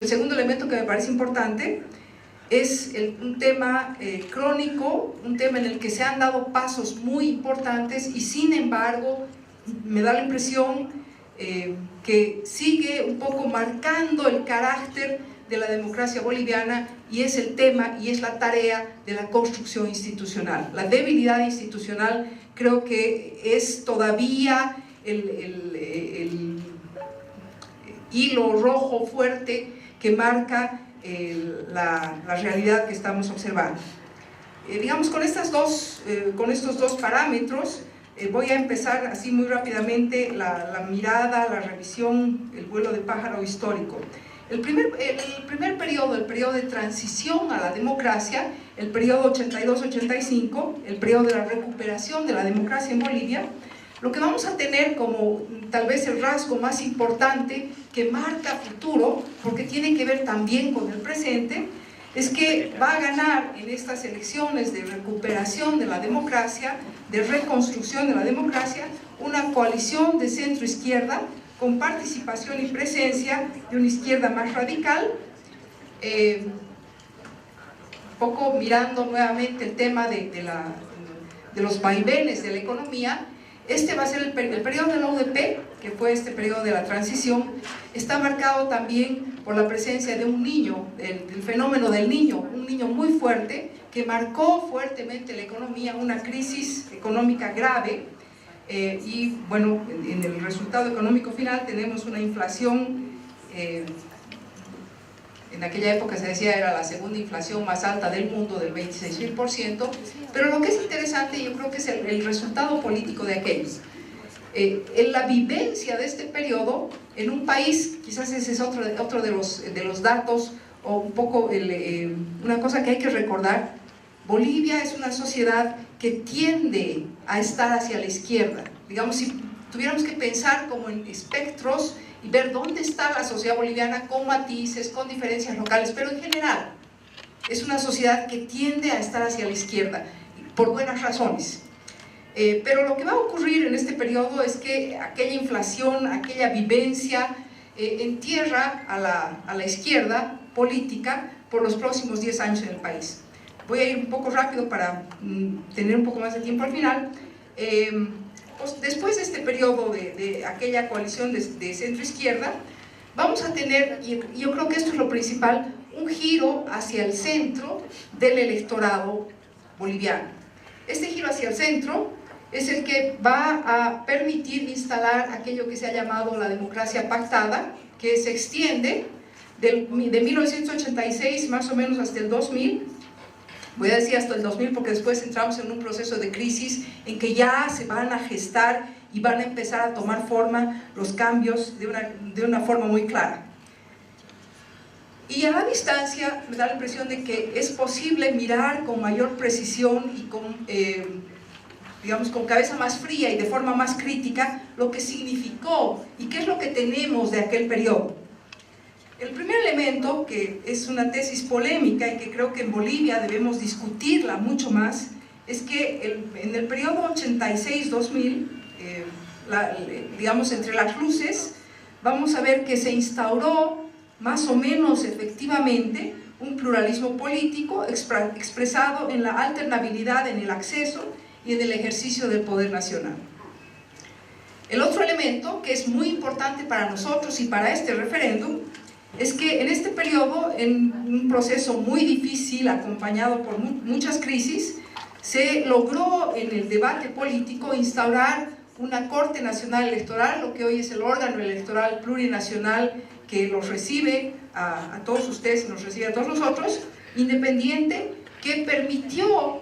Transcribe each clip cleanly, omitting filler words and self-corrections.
El segundo elemento que me parece importante es un tema crónico, un tema en el que se han dado pasos muy importantes y sin embargo me da la impresión que sigue un poco marcando el carácter de la democracia boliviana, y es el tema y es la tarea de la construcción institucional. La debilidad institucional creo que es todavía el hilo rojo fuerte que marca la realidad que estamos observando. Digamos, con estos dos parámetros voy a empezar así muy rápidamente la mirada, la revisión, el vuelo de pájaro histórico. El primer periodo, el periodo de transición a la democracia, el periodo 82-85, el periodo de la recuperación de la democracia en Bolivia, lo que vamos a tener como tal vez el rasgo más importante que marca futuro, porque tiene que ver también con el presente, es que va a ganar en estas elecciones de recuperación de la democracia, de reconstrucción de la democracia, una coalición de centro-izquierda con participación y presencia de una izquierda más radical, un poco mirando nuevamente el tema de los vaivenes de la economía. Este va a ser el periodo de la UDP, que fue este periodo de la transición. Está marcado también por la presencia de un niño, el fenómeno del niño, un niño muy fuerte, que marcó fuertemente la economía, una crisis económica grave, y bueno, en el resultado económico final tenemos una inflación, en aquella época se decía era la segunda inflación más alta del mundo, del 26.000%, pero lo que es interesante, yo creo que es el resultado político de aquellos. En la vivencia de este periodo, en un país, quizás ese es otro de los datos, o un poco una cosa que hay que recordar: Bolivia es una sociedad que tiende a estar hacia la izquierda. Digamos, si tuviéramos que pensar como en espectros y ver dónde está la sociedad boliviana, con matices, con diferencias locales, pero en general es una sociedad que tiende a estar hacia la izquierda, por buenas razones. Pero lo que va a ocurrir en este periodo es que aquella inflación, aquella vivencia, entierra a la izquierda política por los próximos 10 años en el país. Voy a ir un poco rápido para tener un poco más de tiempo al final. Pues después de este periodo de aquella coalición de centro-izquierda, vamos a tener, y yo creo que esto es lo principal, un giro hacia el centro del electorado boliviano. Este giro hacia el centro es el que va a permitir instalar aquello que se ha llamado la democracia pactada, que se extiende de 1986 más o menos hasta el 2000. Voy a decir hasta el 2000 porque después entramos en un proceso de crisis en que ya se van a gestar y van a empezar a tomar forma los cambios de una forma muy clara. Y a la distancia me da la impresión de que es posible mirar con mayor precisión y digamos, con cabeza más fría y de forma más crítica lo que significó y qué es lo que tenemos de aquel periodo. El primer elemento, que es una tesis polémica y que creo que en Bolivia debemos discutirla mucho más, es que en el periodo 86-2000, digamos entre las luces, vamos a ver que se instauró más o menos efectivamente un pluralismo político expresado en la alternabilidad en el acceso y en el ejercicio del poder nacional. El otro elemento, que es muy importante para nosotros y para este referéndum, es que en este periodo, en un proceso muy difícil, acompañado por muchas crisis, se logró en el debate político instaurar una Corte Nacional Electoral, lo que hoy es el órgano electoral plurinacional que los recibe a todos ustedes y nos recibe a todos nosotros, independiente, que permitió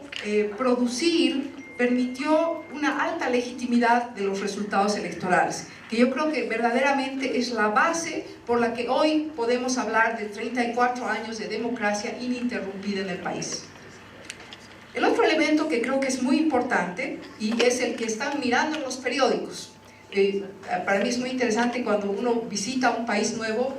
permitió una alta legitimidad de los resultados electorales, que yo creo que verdaderamente es la base por la que hoy podemos hablar de 34 años de democracia ininterrumpida en el país. El otro elemento que creo que es muy importante y es el que están mirando en los periódicos. Para mí es muy interesante cuando uno visita un país nuevo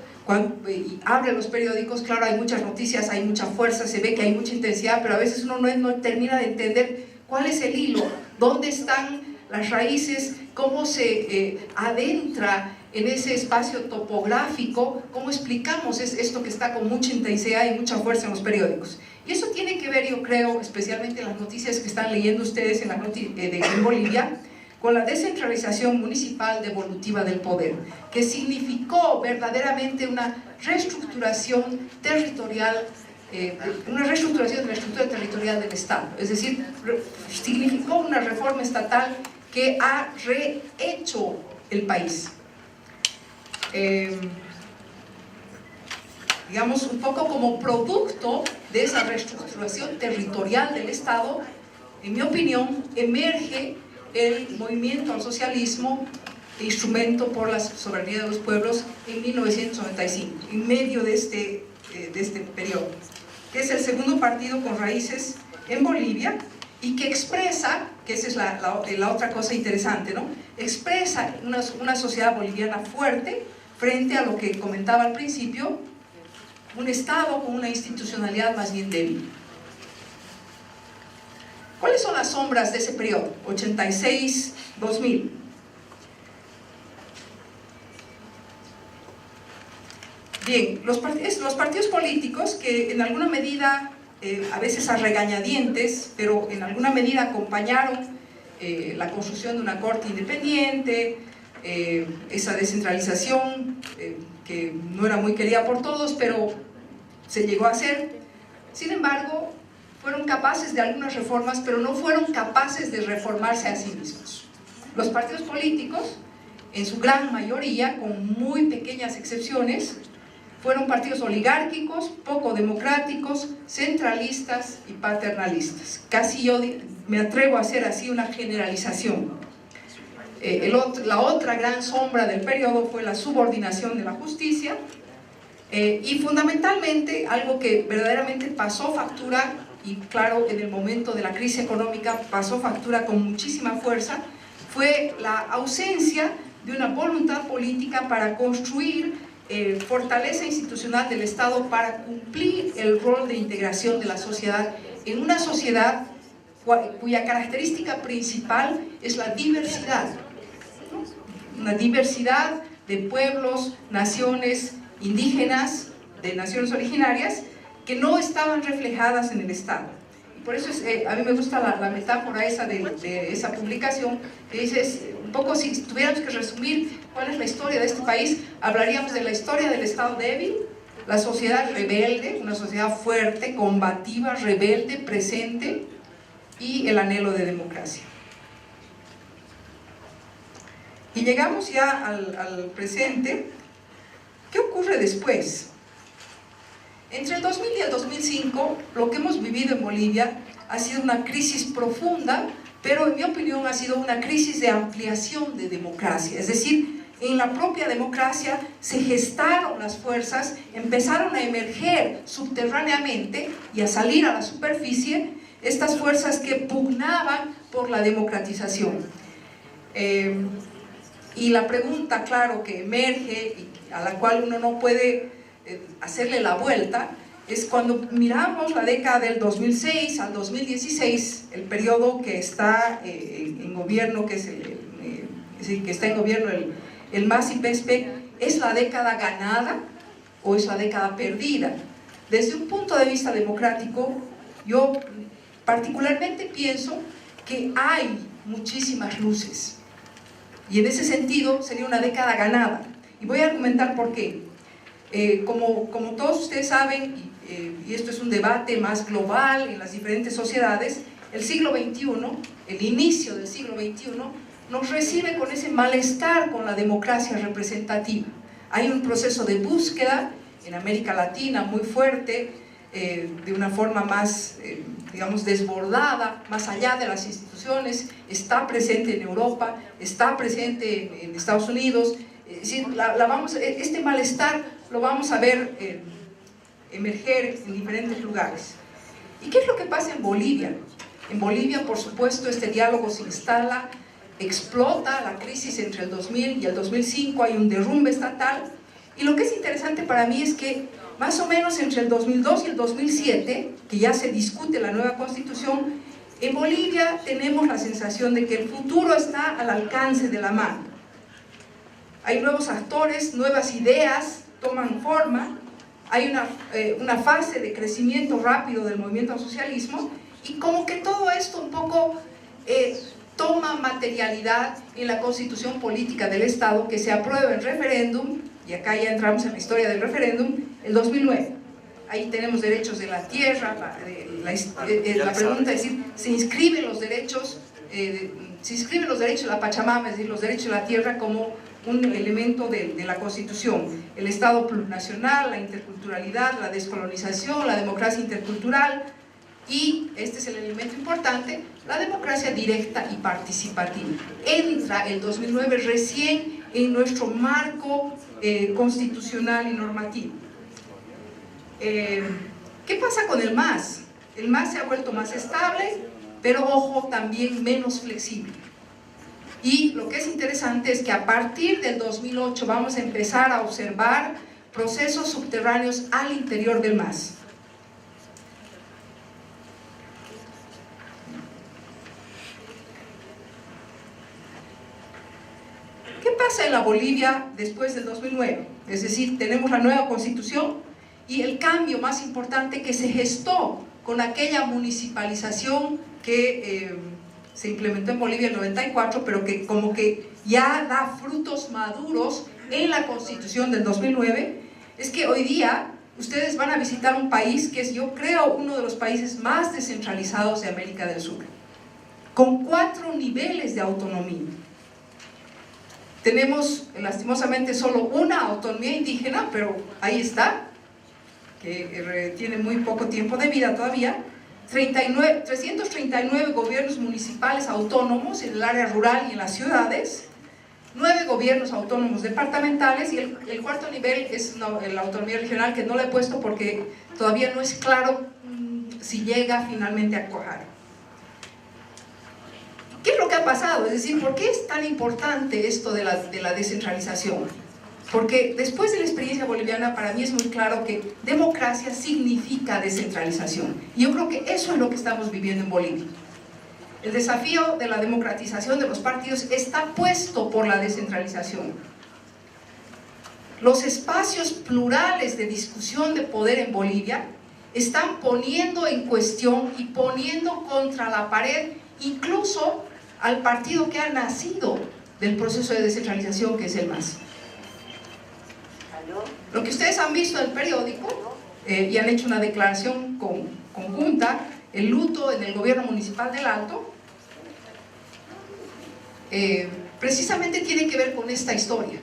y abre los periódicos. Claro, hay muchas noticias, hay mucha fuerza, se ve que hay mucha intensidad, pero a veces uno no termina de entender cuál es el hilo, dónde están las raíces, cómo se adentra en ese espacio topográfico, cómo explicamos esto que está con mucha intensidad y mucha fuerza en los periódicos. Y eso tiene que ver, yo creo, especialmente en las noticias que están leyendo ustedes en Bolivia, con la descentralización municipal devolutiva del poder, que significó verdaderamente una reestructuración territorial, una reestructuración de la estructura territorial del Estado. Es decir, significó una reforma estatal que ha rehecho el país. Digamos, un poco como producto de esa reestructuración territorial del Estado, en mi opinión, emerge el movimiento al socialismo, instrumento por la soberanía de los pueblos, en 1995, en medio de este periodo, que es el segundo partido con raíces en Bolivia y que expresa, que esa es la otra cosa interesante, ¿no? Expresa una sociedad boliviana fuerte frente a lo que comentaba al principio, un Estado con una institucionalidad más bien débil. ¿Cuáles son las sombras de ese periodo? 86-2000. Bien, los partidos políticos que en alguna medida, a veces a regañadientes, pero en alguna medida acompañaron la construcción de una corte independiente, esa descentralización que no era muy querida por todos, pero se llegó a hacer. Sin embargo, fueron capaces de algunas reformas, pero no fueron capaces de reformarse a sí mismos. Los partidos políticos, en su gran mayoría, con muy pequeñas excepciones, fueron partidos oligárquicos, poco democráticos, centralistas y paternalistas. Casi yo me atrevo a hacer así una generalización. La otra gran sombra del periodo fue la subordinación de la justicia y fundamentalmente algo que verdaderamente pasó factura, y claro, en el momento de la crisis económica pasó factura con muchísima fuerza, fue la ausencia de una voluntad política para construir fortaleza institucional del Estado para cumplir el rol de integración de la sociedad en una sociedad cuya característica principal es la diversidad, ¿no? Una diversidad de pueblos, naciones indígenas, de naciones originarias, que no estaban reflejadas en el Estado. Y por eso a mí me gusta la metáfora esa de esa publicación, que dice, un poco si tuviéramos que resumir cuál es la historia de este país, hablaríamos de la historia del Estado débil, la sociedad rebelde, una sociedad fuerte, combativa, rebelde, presente, y el anhelo de democracia. Y llegamos ya al presente. ¿Qué ocurre después? Entre el 2000 y el 2005, lo que hemos vivido en Bolivia ha sido una crisis profunda, pero en mi opinión ha sido una crisis de ampliación de democracia. Es decir, en la propia democracia se gestaron las fuerzas, empezaron a emerger subterráneamente y a salir a la superficie estas fuerzas que pugnaban por la democratización. Y la pregunta, claro, que emerge y a la cual uno no puede hacerle la vuelta, es cuando miramos la década del 2006 al 2016, el periodo que está en gobierno, que está en gobierno el MAS y PSP, ¿es la década ganada o es la década perdida? Desde un punto de vista democrático, yo particularmente pienso que hay muchísimas luces, y en ese sentido sería una década ganada, y voy a argumentar por qué. Como todos ustedes saben, y esto es un debate más global en las diferentes sociedades, el siglo XXI, el inicio del siglo XXI, nos recibe con ese malestar con la democracia representativa. Hay un proceso de búsqueda en América Latina muy fuerte, de una forma más, digamos, desbordada, más allá de las instituciones, está presente en Europa, está presente en Estados Unidos. Es decir, este malestar lo vamos a ver emerger en diferentes lugares. ¿Y qué es lo que pasa en Bolivia? En Bolivia, por supuesto, este diálogo se instala, explota la crisis entre el 2000 y el 2005, hay un derrumbe estatal, y lo que es interesante para mí es que más o menos entre el 2002 y el 2007, que ya se discute la nueva constitución, En Bolivia tenemos la sensación de que el futuro está al alcance de la mano. Hay nuevos actores, nuevas ideas toman forma, hay una fase de crecimiento rápido del movimiento al socialismo, y como que todo esto un poco toma materialidad en la constitución política del Estado, que se aprueba en referéndum, y acá ya entramos en la historia del referéndum, en 2009. Ahí tenemos derechos de la tierra, la pregunta es decir, se inscriben los derechos de la Pachamama, es decir, los derechos de la tierra como un elemento de la Constitución. El Estado plurinacional, la interculturalidad, la descolonización, la democracia intercultural, y este es el elemento importante, la democracia directa y participativa. Entra el 2009 recién en nuestro marco constitucional y normativo. ¿Qué pasa con el MAS? El MAS se ha vuelto más estable, pero ojo, también menos flexible. Y lo que es interesante es que a partir del 2008 vamos a empezar a observar procesos subterráneos al interior del MAS. ¿Qué pasa en la Bolivia después del 2009? Es decir, tenemos la nueva constitución y el cambio más importante que se gestó con aquella municipalización que se implementó en Bolivia en el 94, pero que como que ya da frutos maduros en la Constitución del 2009, es que hoy día ustedes van a visitar un país que es, yo creo, uno de los países más descentralizados de América del Sur, con 4 niveles de autonomía. Tenemos, lastimosamente, solo una autonomía indígena, pero ahí está, que tiene muy poco tiempo de vida todavía. 339 gobiernos municipales autónomos en el área rural y en las ciudades, 9 gobiernos autónomos departamentales, y el cuarto nivel es la autonomía regional, que no la he puesto porque todavía no es claro si llega finalmente a cuajar. ¿Qué es lo que ha pasado? Es decir, ¿por qué es tan importante esto de la descentralización? Porque después de la experiencia boliviana, para mí es muy claro que democracia significa descentralización. Y yo creo que eso es lo que estamos viviendo en Bolivia. El desafío de la democratización de los partidos está puesto por la descentralización. Los espacios plurales de discusión de poder en Bolivia están poniendo en cuestión y poniendo contra la pared incluso al partido que ha nacido del proceso de descentralización, que es el MAS. Lo que ustedes han visto en el periódico, y han hecho una declaración conjunta, el luto en el gobierno municipal del Alto, precisamente tiene que ver con esta historia,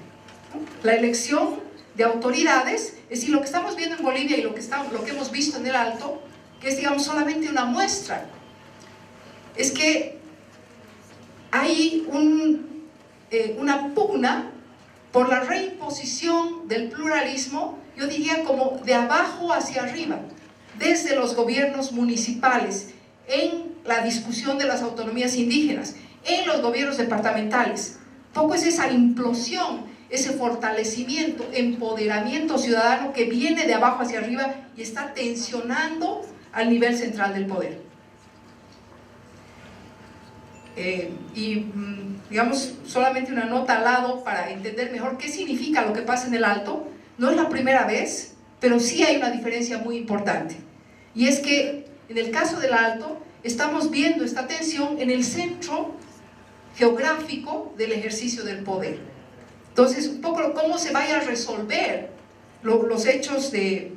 ¿no? La elección de autoridades, es decir, lo que estamos viendo en Bolivia y lo que hemos visto en el Alto, que es, digamos, solamente una muestra, es que hay una pugna por la reimposición del pluralismo, yo diría como de abajo hacia arriba, desde los gobiernos municipales, en la discusión de las autonomías indígenas, en los gobiernos departamentales. Poco es esa implosión, ese fortalecimiento, empoderamiento ciudadano que viene de abajo hacia arriba y está tensionando al nivel central del poder. Digamos, solamente una nota al lado para entender mejor qué significa lo que pasa en el Alto. No es la primera vez, pero sí hay una diferencia muy importante, y es que en el caso del Alto estamos viendo esta tensión en el centro geográfico del ejercicio del poder. Entonces, un poco cómo se vaya a resolver los hechos de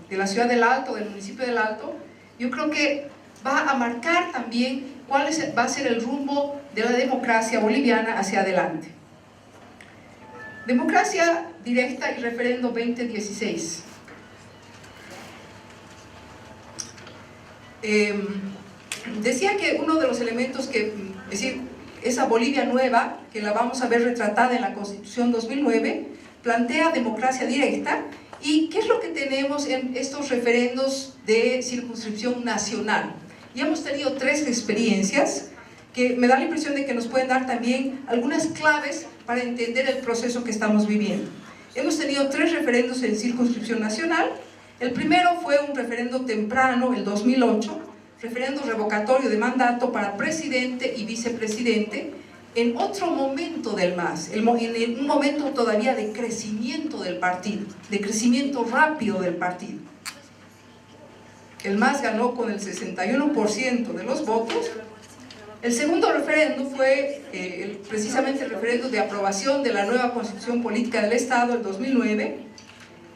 la ciudad del Alto, del municipio del Alto, yo creo que va a marcar también cuál va a ser el rumbo de la democracia boliviana hacia adelante. Democracia directa y referendo 2016. Decía que uno de los elementos que, es decir, esa Bolivia nueva, que la vamos a ver retratada en la Constitución 2009, plantea democracia directa. ¿Y qué es lo que tenemos en estos referendos de circunscripción nacional? Y hemos tenido 3 experiencias que me da la impresión de que nos pueden dar también algunas claves para entender el proceso que estamos viviendo. Hemos tenido 3 referendos en circunscripción nacional. El primero fue un referendo temprano, el 2008, referendo revocatorio de mandato para presidente y vicepresidente en otro momento del MAS, en un momento todavía de crecimiento del partido, de crecimiento rápido del partido. El MAS ganó con el 61% de los votos. El segundo referendo fue precisamente el referendo de aprobación de la nueva Constitución Política del Estado, el 2009,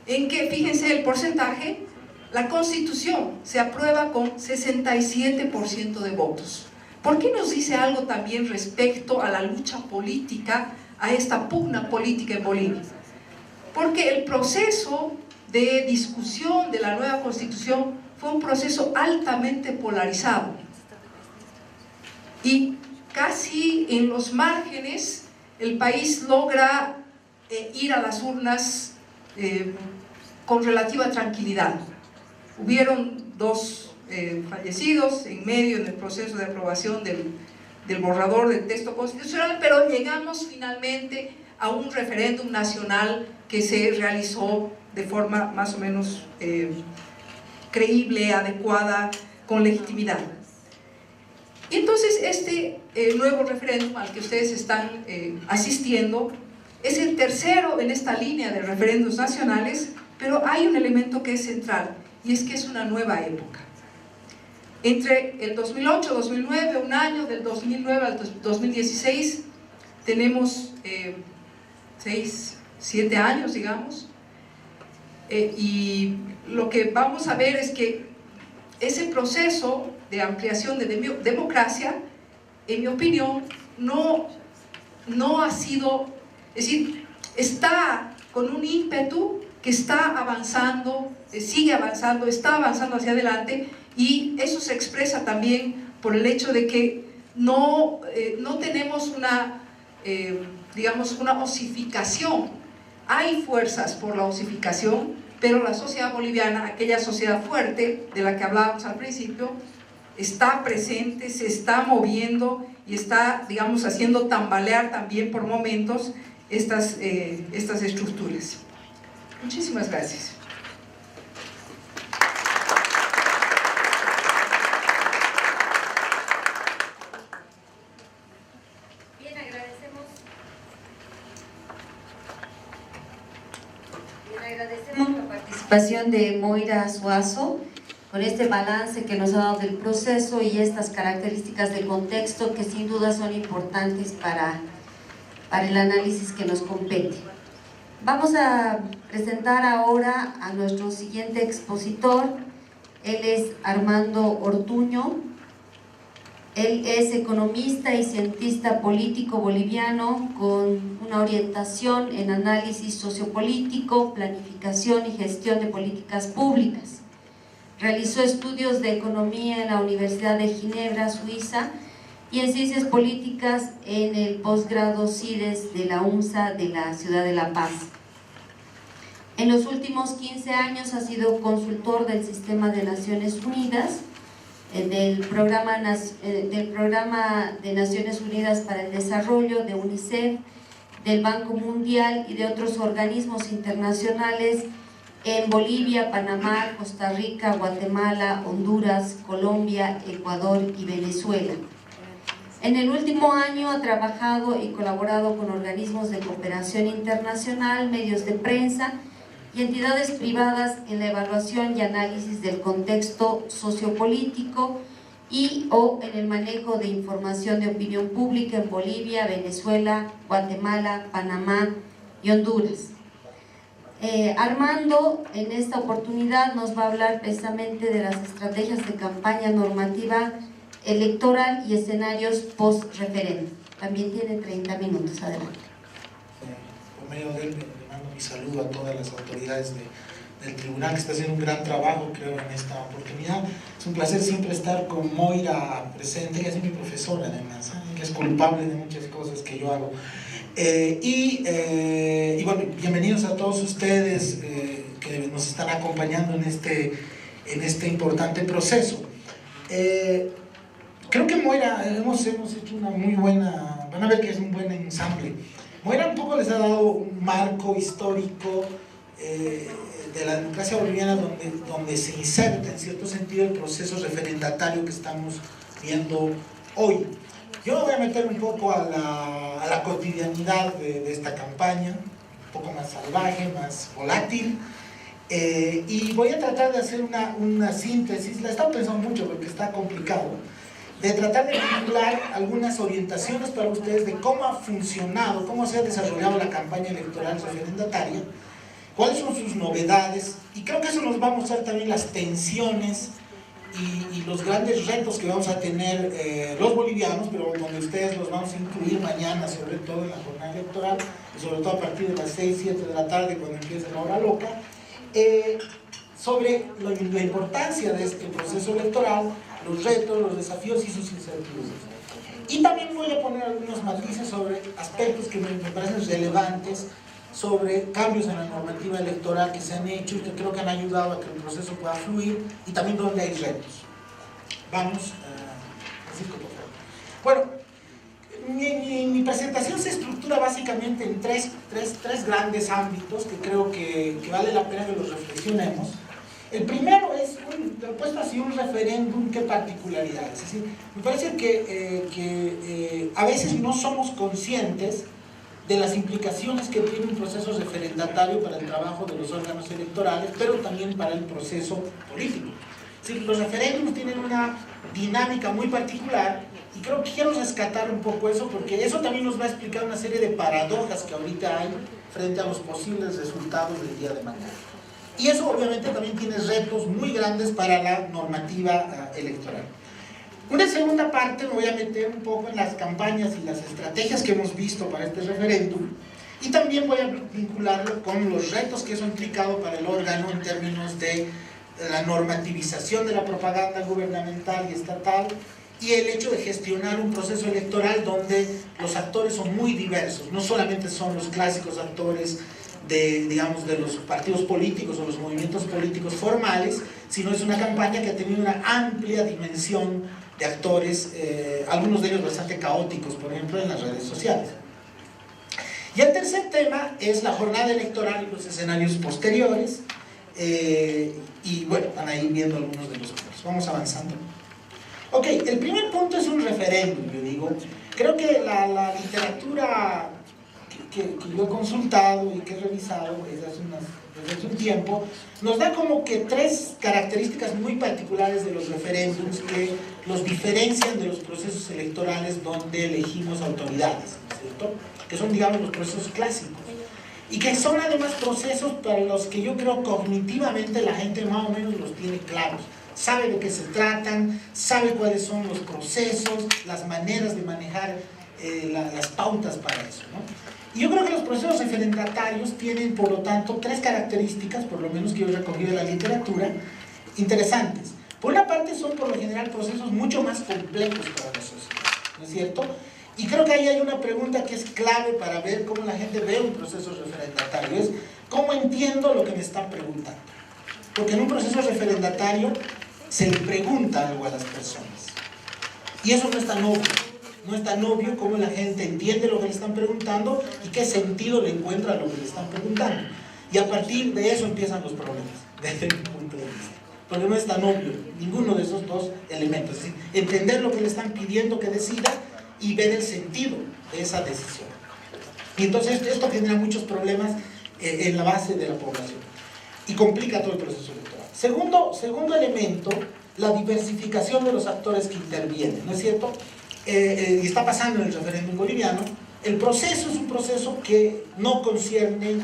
en que, fíjense el porcentaje, la Constitución se aprueba con 67% de votos. ¿Por qué nos dice algo también respecto a la lucha política, a esta pugna política en Bolivia? Porque el proceso de discusión de la nueva Constitución fue un proceso altamente polarizado. Y casi en los márgenes el país logra ir a las urnas con relativa tranquilidad. Hubieron 2 fallecidos en medio del proceso de aprobación del borrador del texto constitucional, pero llegamos finalmente a un referéndum nacional que se realizó de forma más o menos creíble, adecuada, con legitimidad. Y entonces este nuevo referéndum al que ustedes están asistiendo es el tercero en esta línea de referéndums nacionales, pero hay un elemento que es central, y es que es una nueva época. Entre el 2008-2009, un año, del 2009 al 2016, tenemos 6-7 años, digamos, y lo que vamos a ver es que ese proceso de ampliación de democracia, en mi opinión, no ha sido, es decir, está con un ímpetu que está avanzando, sigue avanzando, está avanzando hacia adelante, y eso se expresa también por el hecho de que no tenemos digamos, una osificación. Hay fuerzas por la osificación, pero la sociedad boliviana, aquella sociedad fuerte de la que hablábamos al principio, está presente, se está moviendo y está, digamos, haciendo tambalear también por momentos estas estructuras. Muchísimas gracias. Bien, agradecemos la participación de Moira Suazo con este balance que nos ha dado del proceso y estas características de contexto que sin duda son importantes para el análisis que nos compete. Vamos a presentar ahora a nuestro siguiente expositor. Él es Armando Ortuño. Él es economista y cientista político boliviano con una orientación en análisis sociopolítico, planificación y gestión de políticas públicas. Realizó estudios de economía en la Universidad de Ginebra, Suiza, y en ciencias políticas en el posgrado CIDES de la UNSA de la ciudad de La Paz. En los últimos 15 años ha sido consultor del Sistema de Naciones Unidas, del programa de Naciones Unidas para el Desarrollo, de UNICEF, del Banco Mundial y de otros organismos internacionales en Bolivia, Panamá, Costa Rica, Guatemala, Honduras, Colombia, Ecuador y Venezuela. En el último año ha trabajado y colaborado con organismos de cooperación internacional, medios de prensa y entidades privadas en la evaluación y análisis del contexto sociopolítico o en el manejo de información de opinión pública en Bolivia, Venezuela, Guatemala, Panamá y Honduras. Armando en esta oportunidad nos va a hablar precisamente de las estrategias de campaña normativa electoral y escenarios post-referéndum. También tiene 30 minutos, adelante. Por medio de él le mando mi saludo a todas las autoridades del tribunal, que está haciendo un gran trabajo, creo, en esta oportunidad. Es un placer siempre estar con Moira presente. Ella es mi profesora, además, ella es culpable de muchas cosas que yo hago. Y bueno, bienvenidos a todos ustedes que nos están acompañando en este importante proceso. Creo que Moira, hemos hecho una muy buena, van a ver que es un buen ensamble. Moira un poco les ha dado un marco histórico de la democracia boliviana donde se inserta en cierto sentido el proceso referendatario que estamos viendo hoy. Yo me voy a meter un poco a la cotidianidad de esta campaña, un poco más salvaje, más volátil, y voy a tratar de hacer una síntesis. La he estado pensando mucho porque está complicado, de tratar de vincular algunas orientaciones para ustedes de cómo ha funcionado, cómo se ha desarrollado la campaña electoral referendataria, cuáles son sus novedades, y creo que eso nos va a mostrar también las tensiones y los grandes retos que vamos a tener los bolivianos, pero donde ustedes los vamos a incluir mañana, sobre todo en la jornada electoral, y sobre todo a partir de las 6, 7 de la tarde, cuando empiece la hora loca, sobre la importancia de este proceso electoral, los retos, los desafíos y sus incertidumbres. Y también voy a poner algunos matices sobre aspectos que me parecen relevantes, sobre cambios en la normativa electoral que se han hecho y que creo que han ayudado a que el proceso pueda fluir, y también donde hay retos. Vamos, Francisco, por favor. Bueno, mi presentación se estructura básicamente en tres grandes ámbitos que creo que vale la pena que los reflexionemos. El primero es, puesto así, un referéndum, qué particularidades. Es decir, me parece que a veces no somos conscientes de las implicaciones que tiene un proceso referendatario para el trabajo de los órganos electorales, pero también para el proceso político. Es decir, los referéndums tienen una dinámica muy particular, y creo que quiero rescatar un poco eso, porque eso también nos va a explicar una serie de paradojas que ahorita hay frente a los posibles resultados del día de mañana. Y eso obviamente también tiene retos muy grandes para la normativa electoral. Una segunda parte me voy a meter un poco en las campañas y las estrategias que hemos visto para este referéndum, y también voy a vincularlo con los retos que eso ha implicado para el órgano en términos de la normativización de la propaganda gubernamental y estatal, y el hecho de gestionar un proceso electoral donde los actores son muy diversos. No solamente son los clásicos actores de los partidos políticos o los movimientos políticos formales, sino es una campaña que ha tenido una amplia dimensión de actores, algunos de ellos bastante caóticos, por ejemplo, en las redes sociales. Y el tercer tema es la jornada electoral y los escenarios posteriores, y bueno, van a ir viendo algunos de los otros. Vamos avanzando. Ok, el primer punto es un referéndum, yo digo. Creo que la literatura que yo he consultado y que he revisado desde hace un tiempo, nos da como que tres características muy particulares de los referéndums que los diferencian de los procesos electorales donde elegimos autoridades, ¿no es cierto? Que son, digamos, los procesos clásicos, y que son además procesos para los que yo creo cognitivamente la gente más o menos los tiene claros, sabe de qué se tratan, sabe cuáles son los procesos, las maneras de manejar las pautas para eso, ¿no? Y yo creo que los procesos referendatarios tienen, por lo tanto, tres características, por lo menos que yo he recogido de la literatura, interesantes. Por una parte, son por lo general procesos mucho más complejos para la sociedad, ¿no es cierto? Y creo que ahí hay una pregunta que es clave para ver cómo la gente ve un proceso referendatario, es ¿cómo entiendo lo que me están preguntando? Porque en un proceso referendatario se le pregunta algo a las personas, y eso no es tan obvio. No es tan obvio cómo la gente entiende lo que le están preguntando y qué sentido le encuentra a lo que le están preguntando. Y a partir de eso empiezan los problemas, desde mi punto de vista. Porque no es tan obvio ninguno de esos dos elementos. Es decir, entender lo que le están pidiendo que decida y ver el sentido de esa decisión. Y entonces esto genera muchos problemas en la base de la población y complica todo el proceso electoral. Segundo elemento, la diversificación de los actores que intervienen, ¿no es cierto? Y está pasando en el referéndum boliviano. El proceso es un proceso que no concierne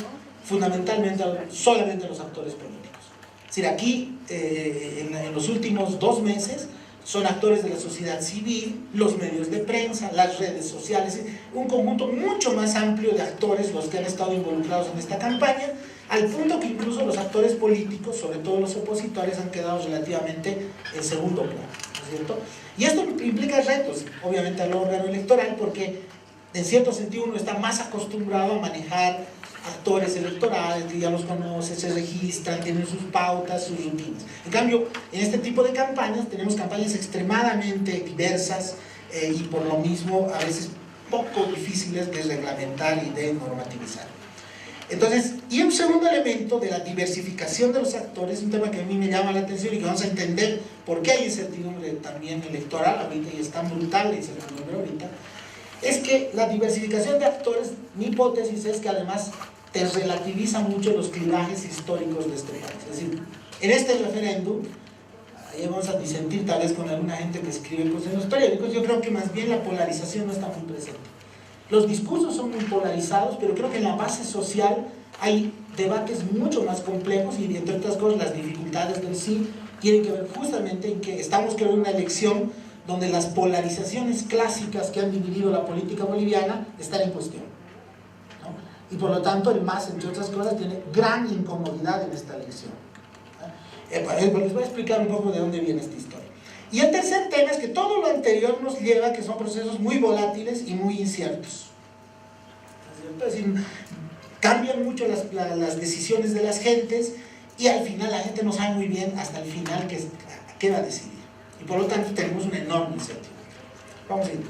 fundamentalmente solamente a los actores políticos. Es decir, aquí en los últimos 2 meses son actores de la sociedad civil, los medios de prensa, las redes sociales, un conjunto mucho más amplio de actores los que han estado involucrados en esta campaña, al punto que incluso los actores políticos, sobre todo los opositores, han quedado relativamente en segundo plano, ¿no es cierto? Y esto implica retos, obviamente, al órgano electoral, porque en cierto sentido uno está más acostumbrado a manejar actores electorales, que ya los conoce, se registran, tienen sus pautas, sus rutinas. En cambio, en este tipo de campañas tenemos campañas extremadamente diversas y por lo mismo a veces poco difíciles de reglamentar y de normativizar. Entonces, y un segundo elemento de la diversificación de los actores, un tema que a mí me llama la atención y que vamos a entender por qué hay incertidumbre también electoral ahorita, y es tan brutal la incertidumbre ahorita, es que la diversificación de actores, mi hipótesis es que además te relativiza mucho los clivajes históricos de este país. Es decir, en este referéndum, ahí vamos a disentir tal vez con alguna gente que escribe cosas en los periódicos, yo creo que más bien la polarización no está muy presente. Los discursos son muy polarizados, pero creo que en la base social hay debates mucho más complejos y, entre otras cosas, las dificultades del sí tienen que ver justamente en que estamos creando una elección donde las polarizaciones clásicas que han dividido la política boliviana están en cuestión, ¿no? Y por lo tanto el MAS, entre otras cosas, tiene gran incomodidad en esta elección. Les voy a explicar un poco de dónde viene esta historia. Y el tercer tema es que todo lo anterior nos lleva a que son procesos muy volátiles y muy inciertos. ¿No es decir, cambian mucho las decisiones de las gentes y al final la gente no sabe muy bien hasta el final qué va a decidir. Y por lo tanto tenemos una enorme incertidumbre. Vamos a ir.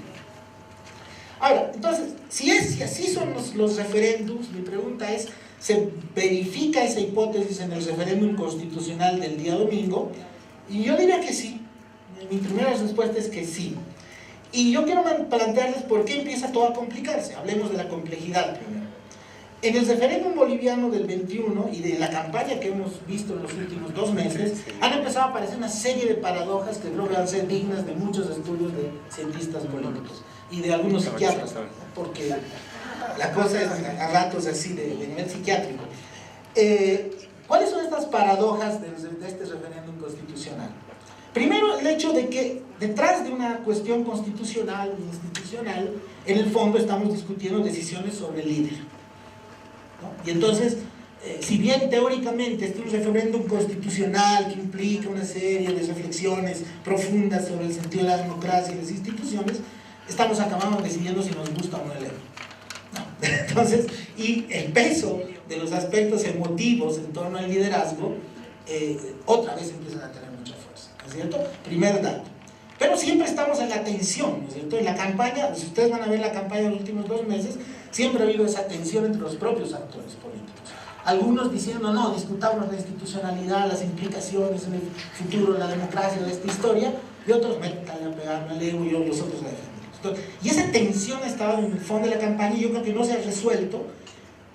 Ahora, entonces, si así son los referéndums, mi pregunta es, ¿se verifica esa hipótesis en el referéndum constitucional del día domingo? Y yo diría que sí. Mi primera respuesta es que sí. Y yo quiero plantearles por qué empieza todo a complicarse. Hablemos de la complejidad primero. En el referéndum boliviano del 21 y de la campaña que hemos visto en los últimos 2 meses, han empezado a aparecer una serie de paradojas que creo que van a ser dignas de muchos estudios de cientistas políticos y de algunos psiquiatras, porque la cosa es a ratos así de nivel psiquiátrico. ¿Cuáles son estas paradojas de este referéndum constitucional? Primero, el hecho de que detrás de una cuestión constitucional e institucional, en el fondo estamos discutiendo decisiones sobre el líder, ¿no? Y entonces, si bien teóricamente este es un referéndum constitucional que implica una serie de reflexiones profundas sobre el sentido de la democracia y las instituciones, estamos acabando decidiendo si nos gusta o no el héroe. No. Entonces, y el peso de los aspectos emotivos en torno al liderazgo, otra vez empiezan a tener mucha fuerza, ¿no es cierto? Primer dato. Pero siempre estamos en la tensión, ¿no es cierto? En la campaña, si ustedes van a ver la campaña de los últimos 2 meses, siempre ha habido esa tensión entre los propios actores políticos. Algunos diciendo, no, discutamos la institucionalidad, las implicaciones en el futuro de la democracia, de esta historia, y otros, métanle a pegarme al ego y los otros a defenderlos. Y esa tensión ha estado en el fondo de la campaña y yo creo que no se ha resuelto.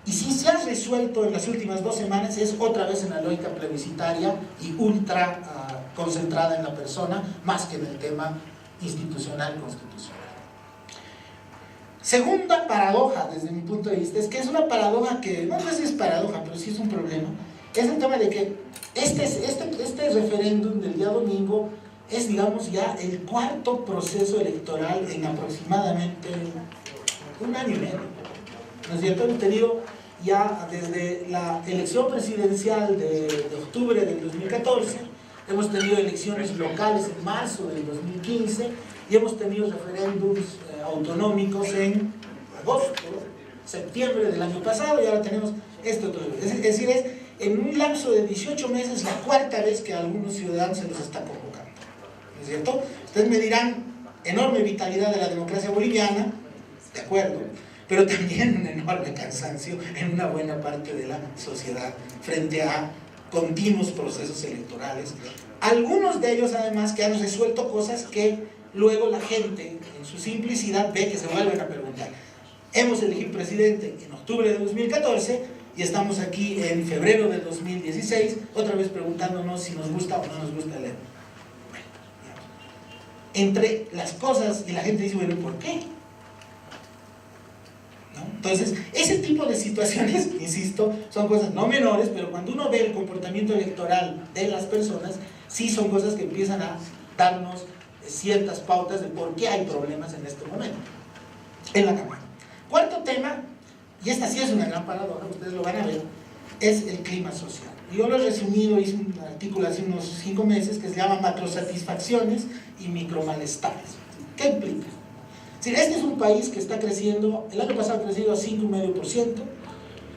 Y si se ha resuelto en las últimas 2 semanas es otra vez en la lógica plebiscitaria y ultra concentrada en la persona, más que en el tema institucional constitucional. Segunda paradoja, desde mi punto de vista, es que es una paradoja que, no sé si es paradoja, pero sí es un problema, es el tema de que este referéndum del día domingo es, digamos, ya el 4º proceso electoral en aproximadamente 1 año y medio, ¿no es cierto? Hemos tenido ya desde la elección presidencial de octubre del 2014, hemos tenido elecciones locales en marzo del 2015 y hemos tenido referéndums autonómicos en agosto, septiembre del año pasado y ahora tenemos esto otro. Es decir, es en un lapso de 18 meses la 4ª vez que a algunos ciudadanos se los está convocando, ¿no es cierto? Ustedes me dirán, enorme vitalidad de la democracia boliviana, de acuerdo, pero también un enorme cansancio en una buena parte de la sociedad frente a continuos procesos electorales, algunos de ellos además que han resuelto cosas que luego la gente en su simplicidad ve que se vuelven a preguntar. Hemos elegido presidente en octubre de 2014 y estamos aquí en febrero de 2016 otra vez preguntándonos si nos gusta o no nos gusta el héroe. Bueno, entre las cosas y la gente dice, bueno, ¿por qué? ¿No? Entonces, ese tipo de situaciones, insisto, son cosas no menores, pero cuando uno ve el comportamiento electoral de las personas, sí son cosas que empiezan a darnos ciertas pautas de por qué hay problemas en este momento en la campaña. Cuarto tema, y esta sí es una gran paradoja, ustedes lo van a ver, es el clima social. Yo lo he resumido, hice un artículo hace unos 5 meses que se llama macrosatisfacciones y micromalestares. ¿Qué implica? Es decir, este es un país que está creciendo, el año pasado ha crecido a 5,5%,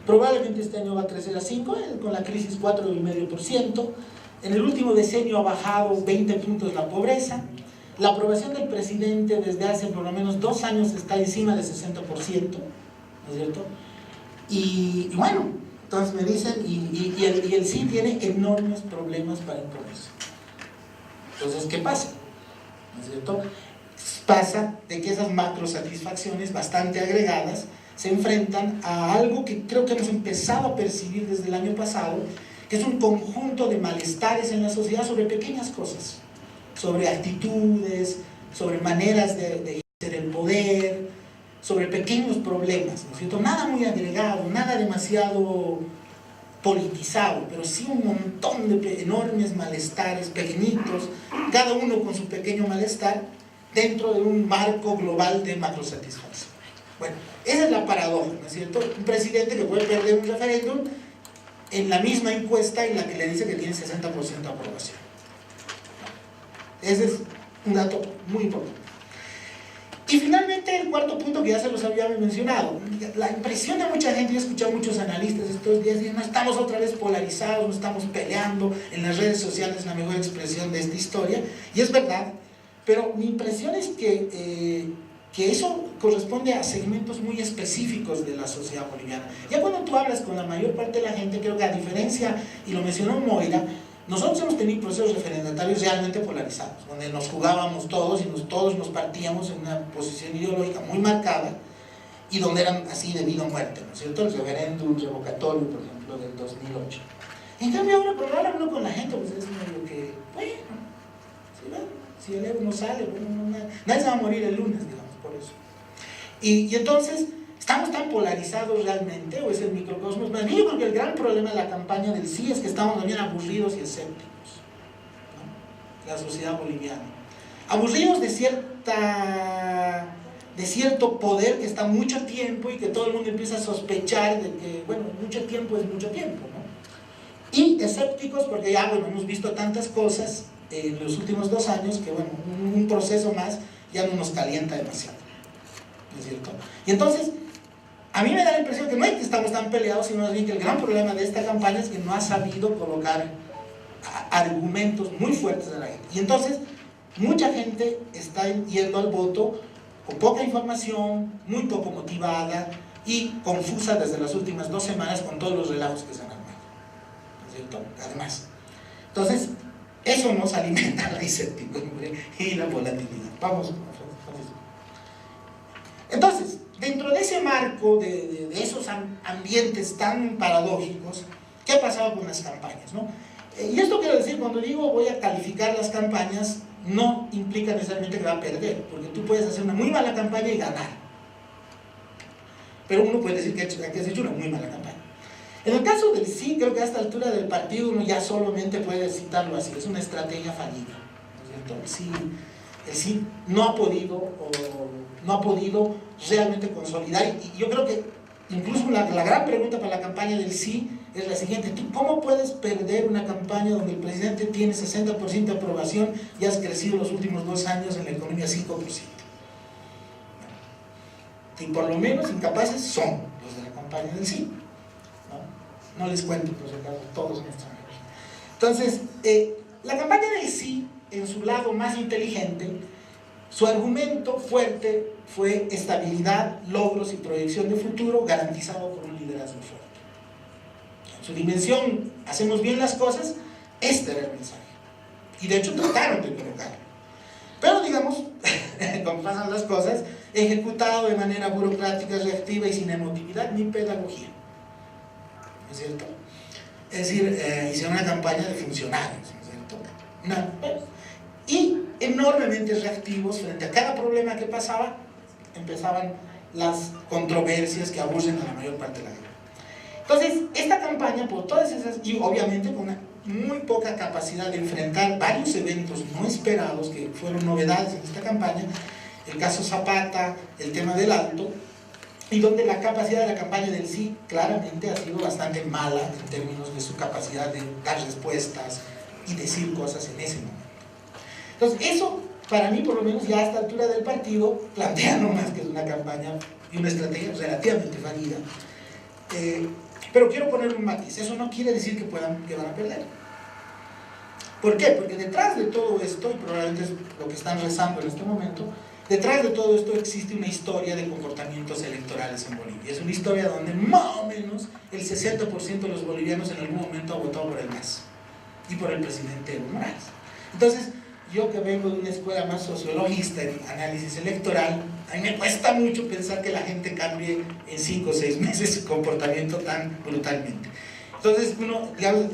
probablemente este año va a crecer a 5%, con la crisis 4,5%, en el último decenio ha bajado 20 puntos la pobreza, la aprobación del presidente desde hace por lo menos 2 años está encima del 60%, ¿no es cierto? Y bueno, entonces me dicen, y el sí tiene enormes problemas para imponerse. Entonces, ¿qué pasa? ¿No es cierto? Pasa de que esas macro satisfacciones bastante agregadas se enfrentan a algo que creo que hemos empezado a percibir desde el año pasado, que es un conjunto de malestares en la sociedad sobre pequeñas cosas, sobre actitudes, sobre maneras de ejercer el poder, sobre pequeños problemas, ¿no es cierto? Nada muy agregado, nada demasiado politizado, pero sí un montón de enormes malestares pequeñitos, cada uno con su pequeño malestar, dentro de un marco global de macrosatisfacción. Bueno, esa es la paradoja, ¿no es cierto? Un presidente que puede perder un referéndum en la misma encuesta en la que le dice que tiene 60% de aprobación. Ese es un dato muy importante. Y finalmente el cuarto punto, que ya se los había mencionado, la impresión de mucha gente, yo he escuchado a muchos analistas estos días diciendo: no estamos otra vez polarizados, no estamos peleando, en las redes sociales es la mejor expresión de esta historia, y es verdad, pero mi impresión es que eso corresponde a segmentos muy específicos de la sociedad boliviana. Ya cuando tú hablas con la mayor parte de la gente, creo que a diferencia, y lo mencionó Moira, nosotros hemos tenido procesos referendatarios realmente polarizados, donde nos jugábamos todos y todos nos partíamos en una posición ideológica muy marcada, y donde eran así de vida o muerte, ¿no es cierto? El referéndum revocatorio, por ejemplo, del 2008. En cambio ahora, cuando habla uno con la gente, pues es medio que, bueno, ¿sí, bueno? Si el Evo no sale, bueno, nadie se va a morir el lunes, digamos, por eso. Y entonces, ¿estamos tan polarizados realmente, o es el microcosmos? Más bien, yo creo que el gran problema de la campaña del sí es que estamos también aburridos y escépticos, ¿no? La sociedad boliviana. Aburridos de cierto poder que está mucho tiempo y que todo el mundo empieza a sospechar de que, bueno, mucho tiempo es mucho tiempo, ¿no? Y escépticos porque ya, bueno, hemos visto tantas cosas en los últimos 2 años que, bueno, un proceso más ya no nos calienta demasiado, ¿no es cierto? Y entonces, a mí me da la impresión que no es que estamos tan peleados, sino más bien que el gran problema de esta campaña es que no ha sabido colocar argumentos muy fuertes a la gente. Y entonces, mucha gente está yendo al voto con poca información, muy poco motivada y confusa desde las últimas 2 semanas con todos los relajos que se han armado, ¿no es cierto? Además, entonces, eso nos alimenta la incertidumbre y la volatilidad. Vamos, Francisco. Entonces, dentro de ese marco, de esos ambientes tan paradójicos, ¿qué ha pasado con las campañas, no? Y esto quiero decir, cuando digo voy a calificar las campañas, no implica necesariamente que va a perder, porque tú puedes hacer una muy mala campaña y ganar. Pero uno puede decir que has hecho una muy mala campaña. En el caso del sí, creo que a esta altura del partido uno ya solamente puede citarlo así, es una estrategia fallida, ¿no es cierto? El sí no ha podido realmente consolidar, y yo creo que incluso la gran pregunta para la campaña del sí es la siguiente: ¿tú cómo puedes perder una campaña donde el presidente tiene 60% de aprobación y has crecido los últimos 2 años en la economía 5%? Y por lo menos incapaces son los de la campaña del sí. No les cuento, por si acaso, todos son extranjeros. Entonces, la campaña del sí, en su lado más inteligente, su argumento fuerte fue estabilidad, logros y proyección de futuro garantizado por un liderazgo fuerte. En su dimensión, hacemos bien las cosas, este era el mensaje. Y de hecho trataron de colocarlo. Pero digamos, como pasan las cosas, ejecutado de manera burocrática, reactiva y sin emotividad ni pedagogía. ¿No es cierto? Es decir, hicieron una campaña de funcionarios, ¿no es cierto? Y enormemente reactivos frente a cada problema que pasaba, empezaban las controversias que aburren a la mayor parte de la gente. Entonces, esta campaña, por todas esas, y obviamente con una muy poca capacidad de enfrentar varios eventos no esperados que fueron novedades en esta campaña, el caso Zapata, el tema del Alto, y donde la capacidad de la campaña del sí claramente ha sido bastante mala en términos de su capacidad de dar respuestas y decir cosas en ese momento. Entonces eso, para mí por lo menos ya a esta altura del partido, plantea no más que una campaña y una estrategia relativamente fallida. Pero quiero poner un matiz: eso no quiere decir que van a perder. ¿Por qué? Porque detrás de todo esto, y probablemente es lo que están rezando en este momento, detrás de todo esto existe una historia de comportamientos electorales en Bolivia. Es una historia donde más o menos el 60% de los bolivianos en algún momento ha votado por el MAS y por el presidente Evo Morales. Entonces, yo que vengo de una escuela más sociologista en análisis electoral, a mí me cuesta mucho pensar que la gente cambie en 5 o 6 meses su comportamiento tan brutalmente. Entonces, digamos,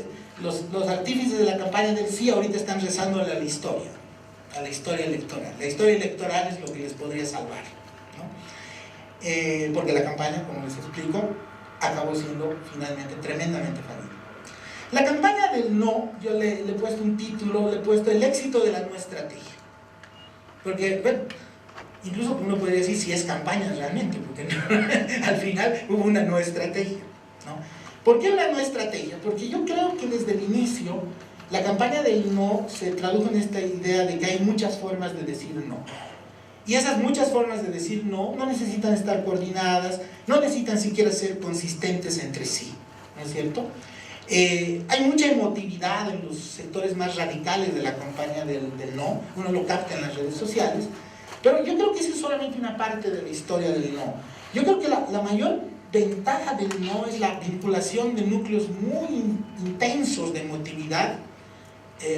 los artífices de la campaña del sí ahorita están rezando a la historia electoral. La historia electoral es lo que les podría salvar, ¿no? Porque la campaña, como les explico, acabó siendo finalmente tremendamente fallida. La campaña del no, yo le he puesto un título, le he puesto el éxito de la no estrategia. Porque, bueno, incluso uno podría decir si es campaña realmente, porque no, al final hubo una no estrategia, ¿no? ¿Por qué una no estrategia? Porque yo creo que desde el inicio la campaña del no se tradujo en esta idea de que hay muchas formas de decir no. Y esas muchas formas de decir no necesitan estar coordinadas, no necesitan siquiera ser consistentes entre sí, ¿no es cierto? Hay mucha emotividad en los sectores más radicales de la campaña del no, uno lo capta en las redes sociales, pero yo creo que esa es solamente una parte de la historia del no. Yo creo que la mayor ventaja del no es la vinculación de núcleos muy intensos de emotividad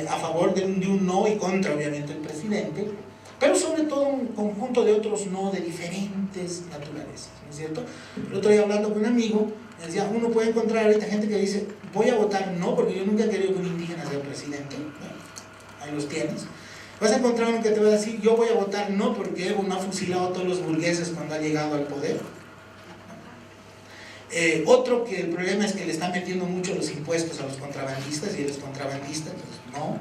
a favor de un no y contra obviamente el presidente, pero sobre todo un conjunto de otros no de diferentes naturalezas, ¿no es cierto? El otro día hablando con un amigo, me decía, uno puede encontrar ahorita gente que dice, voy a votar no porque yo nunca he querido que un indígena sea presidente, bueno, ahí los tienes. Vas a encontrar uno que te va a decir, yo voy a votar no porque Evo no ha fusilado a todos los burgueses cuando ha llegado al poder. Otro que el problema es que le están metiendo mucho los impuestos a los contrabandistas y los contrabandistas, pues no,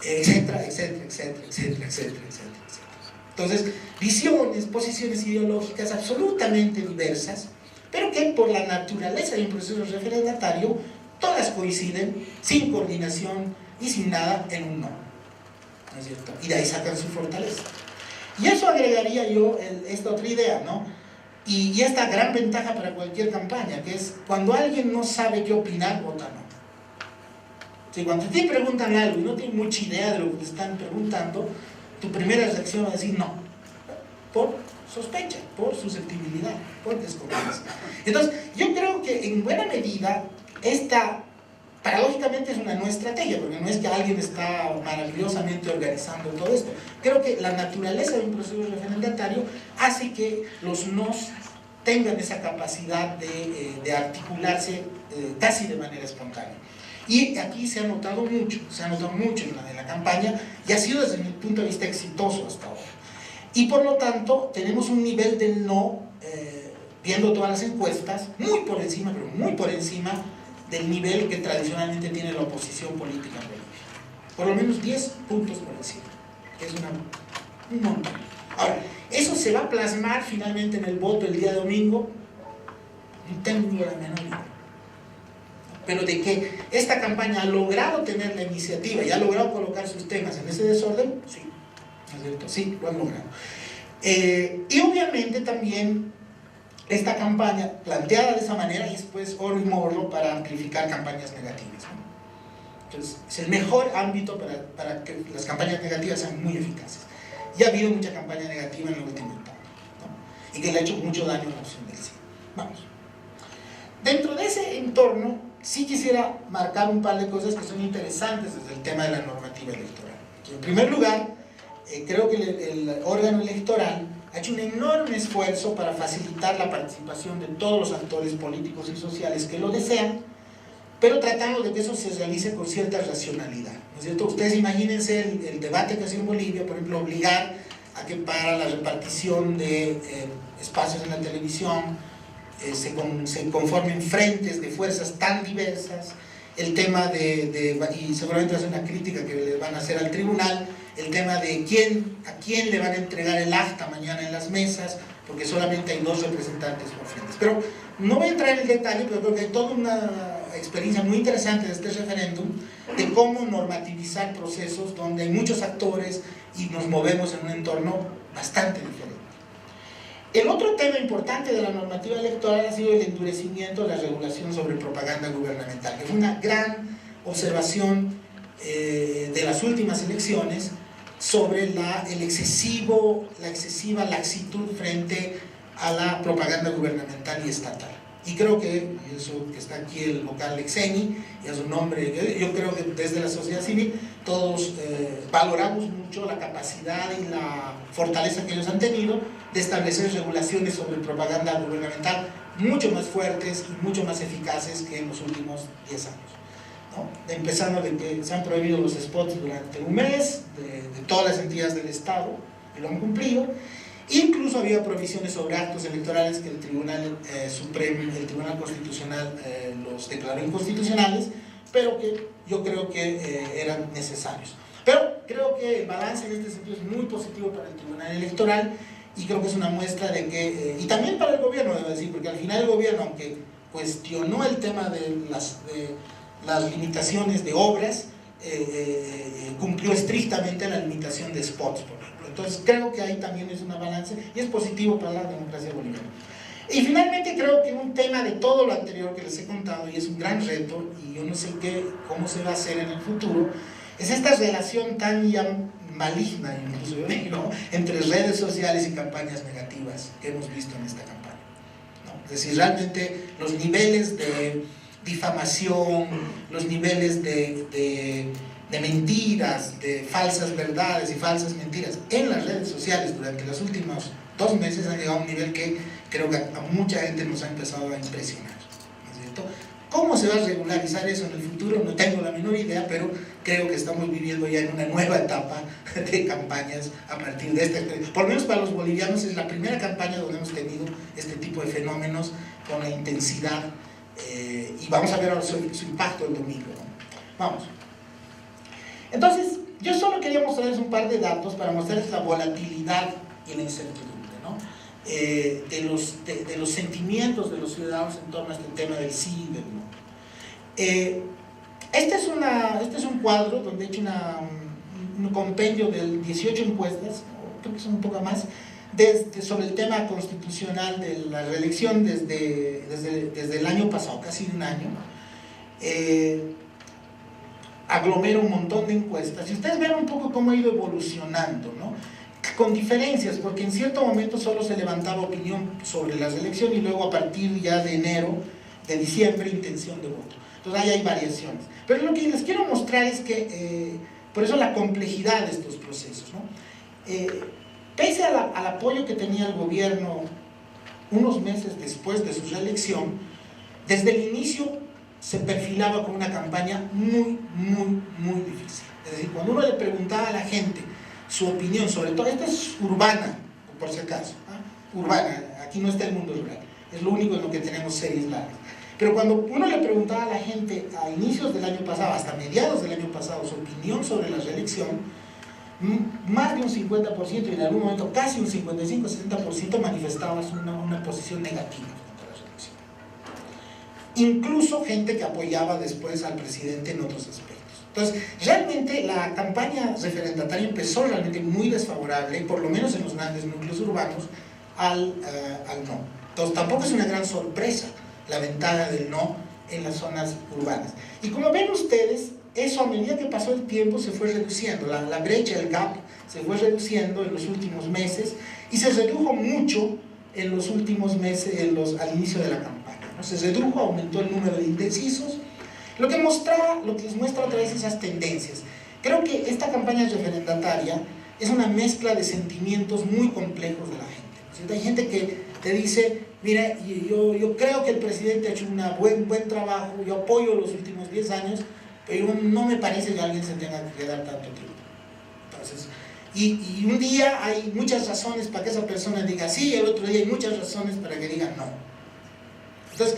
etcétera, etcétera, etcétera, etcétera, etcétera, etcétera. Entonces, visiones, posiciones ideológicas absolutamente diversas, pero que por la naturaleza de un proceso referendatario, todas coinciden, sin coordinación y sin nada, en un no, ¿no es cierto? Y de ahí sacan su fortaleza. Y eso agregaría yo esta otra idea, ¿no? Y esta gran ventaja para cualquier campaña, que es cuando alguien no sabe qué opinar, vota no. Si cuando te preguntan algo y no tienes mucha idea de lo que te están preguntando, tu primera reacción va a decir no, por sospecha, por susceptibilidad, por desconfianza. Entonces, yo creo que en buena medida esta paradójicamente es una no estrategia, porque no es que alguien está maravillosamente organizando todo esto. Creo que la naturaleza de un proceso referendatario hace que los nos tengan esa capacidad de articularse casi de manera espontánea. Y aquí se ha notado mucho en la campaña, y ha sido desde mi punto de vista exitoso hasta ahora. Y por lo tanto, tenemos un nivel del no, viendo todas las encuestas, muy por encima, pero muy por encima del nivel que tradicionalmente tiene la oposición política en Bolivia. Por lo menos 10 puntos por encima, que es un montón. Ahora, ¿eso se va a plasmar finalmente en el voto el día domingo? No tengo ni la menor idea. Pero de que esta campaña ha logrado tener la iniciativa y ha logrado colocar sus temas en ese desorden, sí, ¿no es cierto? Sí, lo han logrado. Y obviamente también esta campaña planteada de esa manera es pues oro y moro para amplificar campañas negativas, ¿no? Entonces es el mejor ámbito para que las campañas negativas sean muy eficaces. Ya ha habido mucha campaña negativa en la última etapa, ¿no? Y que le ha hecho mucho daño a la opción del sí. Vamos. Dentro de ese entorno sí quisiera marcar un par de cosas que son interesantes desde el tema de la normativa electoral. En primer lugar, creo que el órgano electoral ha hecho un enorme esfuerzo para facilitar la participación de todos los actores políticos y sociales que lo desean, pero tratando de que eso se realice con cierta racionalidad, ¿no es cierto? Ustedes imagínense el debate que ha sido en Bolivia, por ejemplo, obligar a que para la repartición de espacios en la televisión se conformen frentes de fuerzas tan diversas, el tema y seguramente va a ser una crítica que le van a hacer al tribunal, el tema de a quién le van a entregar el acta mañana en las mesas, porque solamente hay 2 representantes por frentes. Pero no voy a entrar en el detalle, pero creo que hay toda una experiencia muy interesante de este referéndum, de cómo normativizar procesos donde hay muchos actores y nos movemos en un entorno bastante diferente. El otro tema importante de la normativa electoral ha sido el endurecimiento de la regulación sobre propaganda gubernamental, que fue una gran observación de las últimas elecciones, sobre la excesiva laxitud frente a la propaganda gubernamental y estatal. Y creo que, y eso que está aquí el vocal Exeni, y a su nombre, yo creo que desde la sociedad civil todos valoramos mucho la capacidad y la fortaleza que ellos han tenido de establecer regulaciones sobre propaganda gubernamental mucho más fuertes y mucho más eficaces que en los últimos 10 años, ¿no? Empezando de que se han prohibido los spots durante un mes de todas las entidades del Estado que lo han cumplido. Incluso había provisiones sobre actos electorales que el Tribunal Supremo, el Tribunal Constitucional los declaró inconstitucionales, pero que yo creo que eran necesarios. Pero creo que el balance en este sentido es muy positivo para el Tribunal Electoral, y creo que es una muestra de que, y también para el gobierno, debo decir, porque al final el gobierno, aunque cuestionó el tema de las limitaciones de obras, cumplió estrictamente la limitación de spots, por ejemplo. Entonces creo que ahí también es una balance y es positivo para la democracia boliviana. Y finalmente creo que un tema de todo lo anterior que les he contado, y es un gran reto, y yo no sé cómo se va a hacer en el futuro, es esta relación tan ya maligna, incluso yo digo, entre redes sociales y campañas negativas que hemos visto en esta campaña, ¿no? Es decir, realmente los niveles de difamación, los niveles de mentiras, de falsas verdades y falsas mentiras en las redes sociales durante los últimos 2 meses han llegado a un nivel que creo que a mucha gente nos ha empezado a impresionar, ¿no es cierto? ¿Cómo se va a regularizar eso en el futuro? No tengo la menor idea, pero creo que estamos viviendo ya en una nueva etapa de campañas a partir de este. Por lo menos para los bolivianos es la primera campaña donde hemos tenido este tipo de fenómenos con la intensidad, y vamos a ver ahora su impacto el domingo, ¿no? Vamos. Entonces, yo solo quería mostrarles un par de datos para mostrarles la volatilidad y la incertidumbre, ¿no? de los sentimientos de los ciudadanos en torno a este tema del sí y del no. Este es un cuadro donde he hecho un compendio de 18 encuestas, creo que son un poco más, sobre el tema constitucional de la reelección desde el año pasado, casi un año. Aglomera un montón de encuestas y ustedes ven un poco cómo ha ido evolucionando, ¿no? Con diferencias, porque en cierto momento solo se levantaba opinión sobre la reelección y luego a partir ya de diciembre, intención de voto. Entonces ahí hay variaciones. Pero lo que les quiero mostrar es que, por eso la complejidad de estos procesos, ¿no? Pese al apoyo que tenía el gobierno unos meses después de su reelección, desde el inicio se perfilaba como una campaña muy difícil. Es decir, cuando uno le preguntaba a la gente su opinión, sobre todo, esta es urbana, por si acaso, ¿eh? Urbana, aquí no está el mundo rural, es lo único en lo que tenemos series largas. Pero cuando uno le preguntaba a la gente a inicios del año pasado, hasta mediados del año pasado, su opinión sobre la reelección, más de un 50% y en algún momento casi un 55-60% manifestaba una posición negativa frente a la reelección. Incluso gente que apoyaba después al presidente en otros aspectos. Entonces, realmente la campaña referendataria empezó realmente muy desfavorable, por lo menos en los grandes núcleos urbanos, al no. Entonces, tampoco es una gran sorpresa la ventaja del no en las zonas urbanas. Y como ven ustedes, eso a medida que pasó el tiempo se fue reduciendo, la brecha, el gap, se fue reduciendo en los últimos meses y se redujo mucho en los últimos meses, al inicio de la campaña, ¿no? Se redujo, aumentó el número de indecisos, lo que les muestra otra vez esas tendencias. Creo que esta campaña referendataria es una mezcla de sentimientos muy complejos de la gente, ¿no? Hay gente que te dice, mira, yo creo que el presidente ha hecho un buen trabajo, yo apoyo los últimos 10 años, pero no me parece que alguien se tenga que dar tanto tiempo. Entonces, y un día hay muchas razones para que esa persona diga sí, el otro día hay muchas razones para que diga no. Entonces,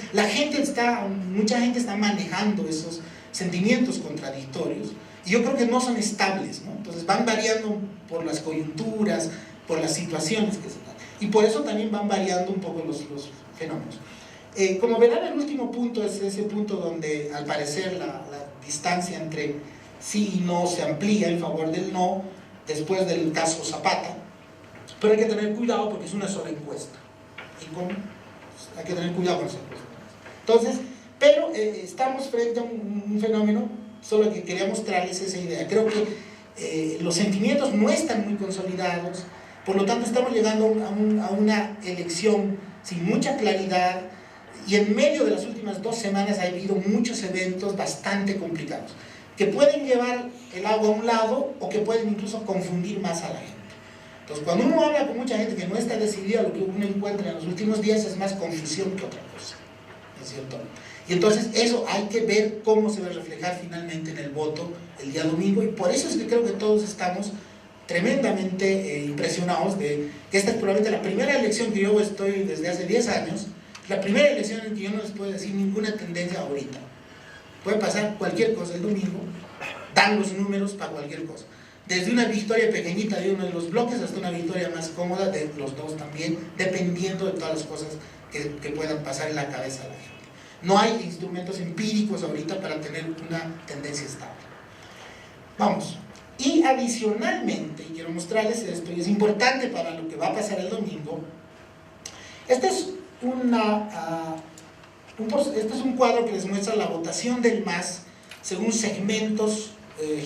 mucha gente está manejando esos sentimientos contradictorios y yo creo que no son estables, ¿no? Entonces van variando por las coyunturas, por las situaciones que se dan. Y por eso también van variando un poco los fenómenos. Como verán, el último punto es ese punto donde al parecer la distancia entre sí y no se amplía en favor del no después del caso Zapata, pero hay que tener cuidado porque es una sola encuesta hay que tener cuidado con esa encuesta. Entonces, pero estamos frente a un fenómeno, solo que quería mostrarles esa idea. Creo que los sentimientos no están muy consolidados, por lo tanto estamos llegando a una elección sin mucha claridad, y en medio de las últimas 2 semanas ha habido muchos eventos bastante complicados, que pueden llevar el agua a un lado o que pueden incluso confundir más a la gente. Entonces, cuando uno habla con mucha gente que no está decidida, lo que uno encuentra en los últimos días es más confusión que otra cosa, ¿no es cierto? Y entonces eso hay que ver cómo se va a reflejar finalmente en el voto el día domingo, y por eso es que creo que todos estamos tremendamente impresionados de que esta es probablemente la primera elección que yo estoy desde hace 10 años, la primera elección en que yo no les puedo decir ninguna tendencia ahorita. Puede pasar cualquier cosa el domingo, dan los números para cualquier cosa. Desde una victoria pequeñita de uno de los bloques hasta una victoria más cómoda de los dos también, dependiendo de todas las cosas que puedan pasar en la cabeza de la gente. No hay instrumentos empíricos ahorita para tener una tendencia estable. Vamos. Y adicionalmente, quiero mostrarles esto, y es importante para lo que va a pasar el domingo. Este es un cuadro que les muestra la votación del MAS según segmentos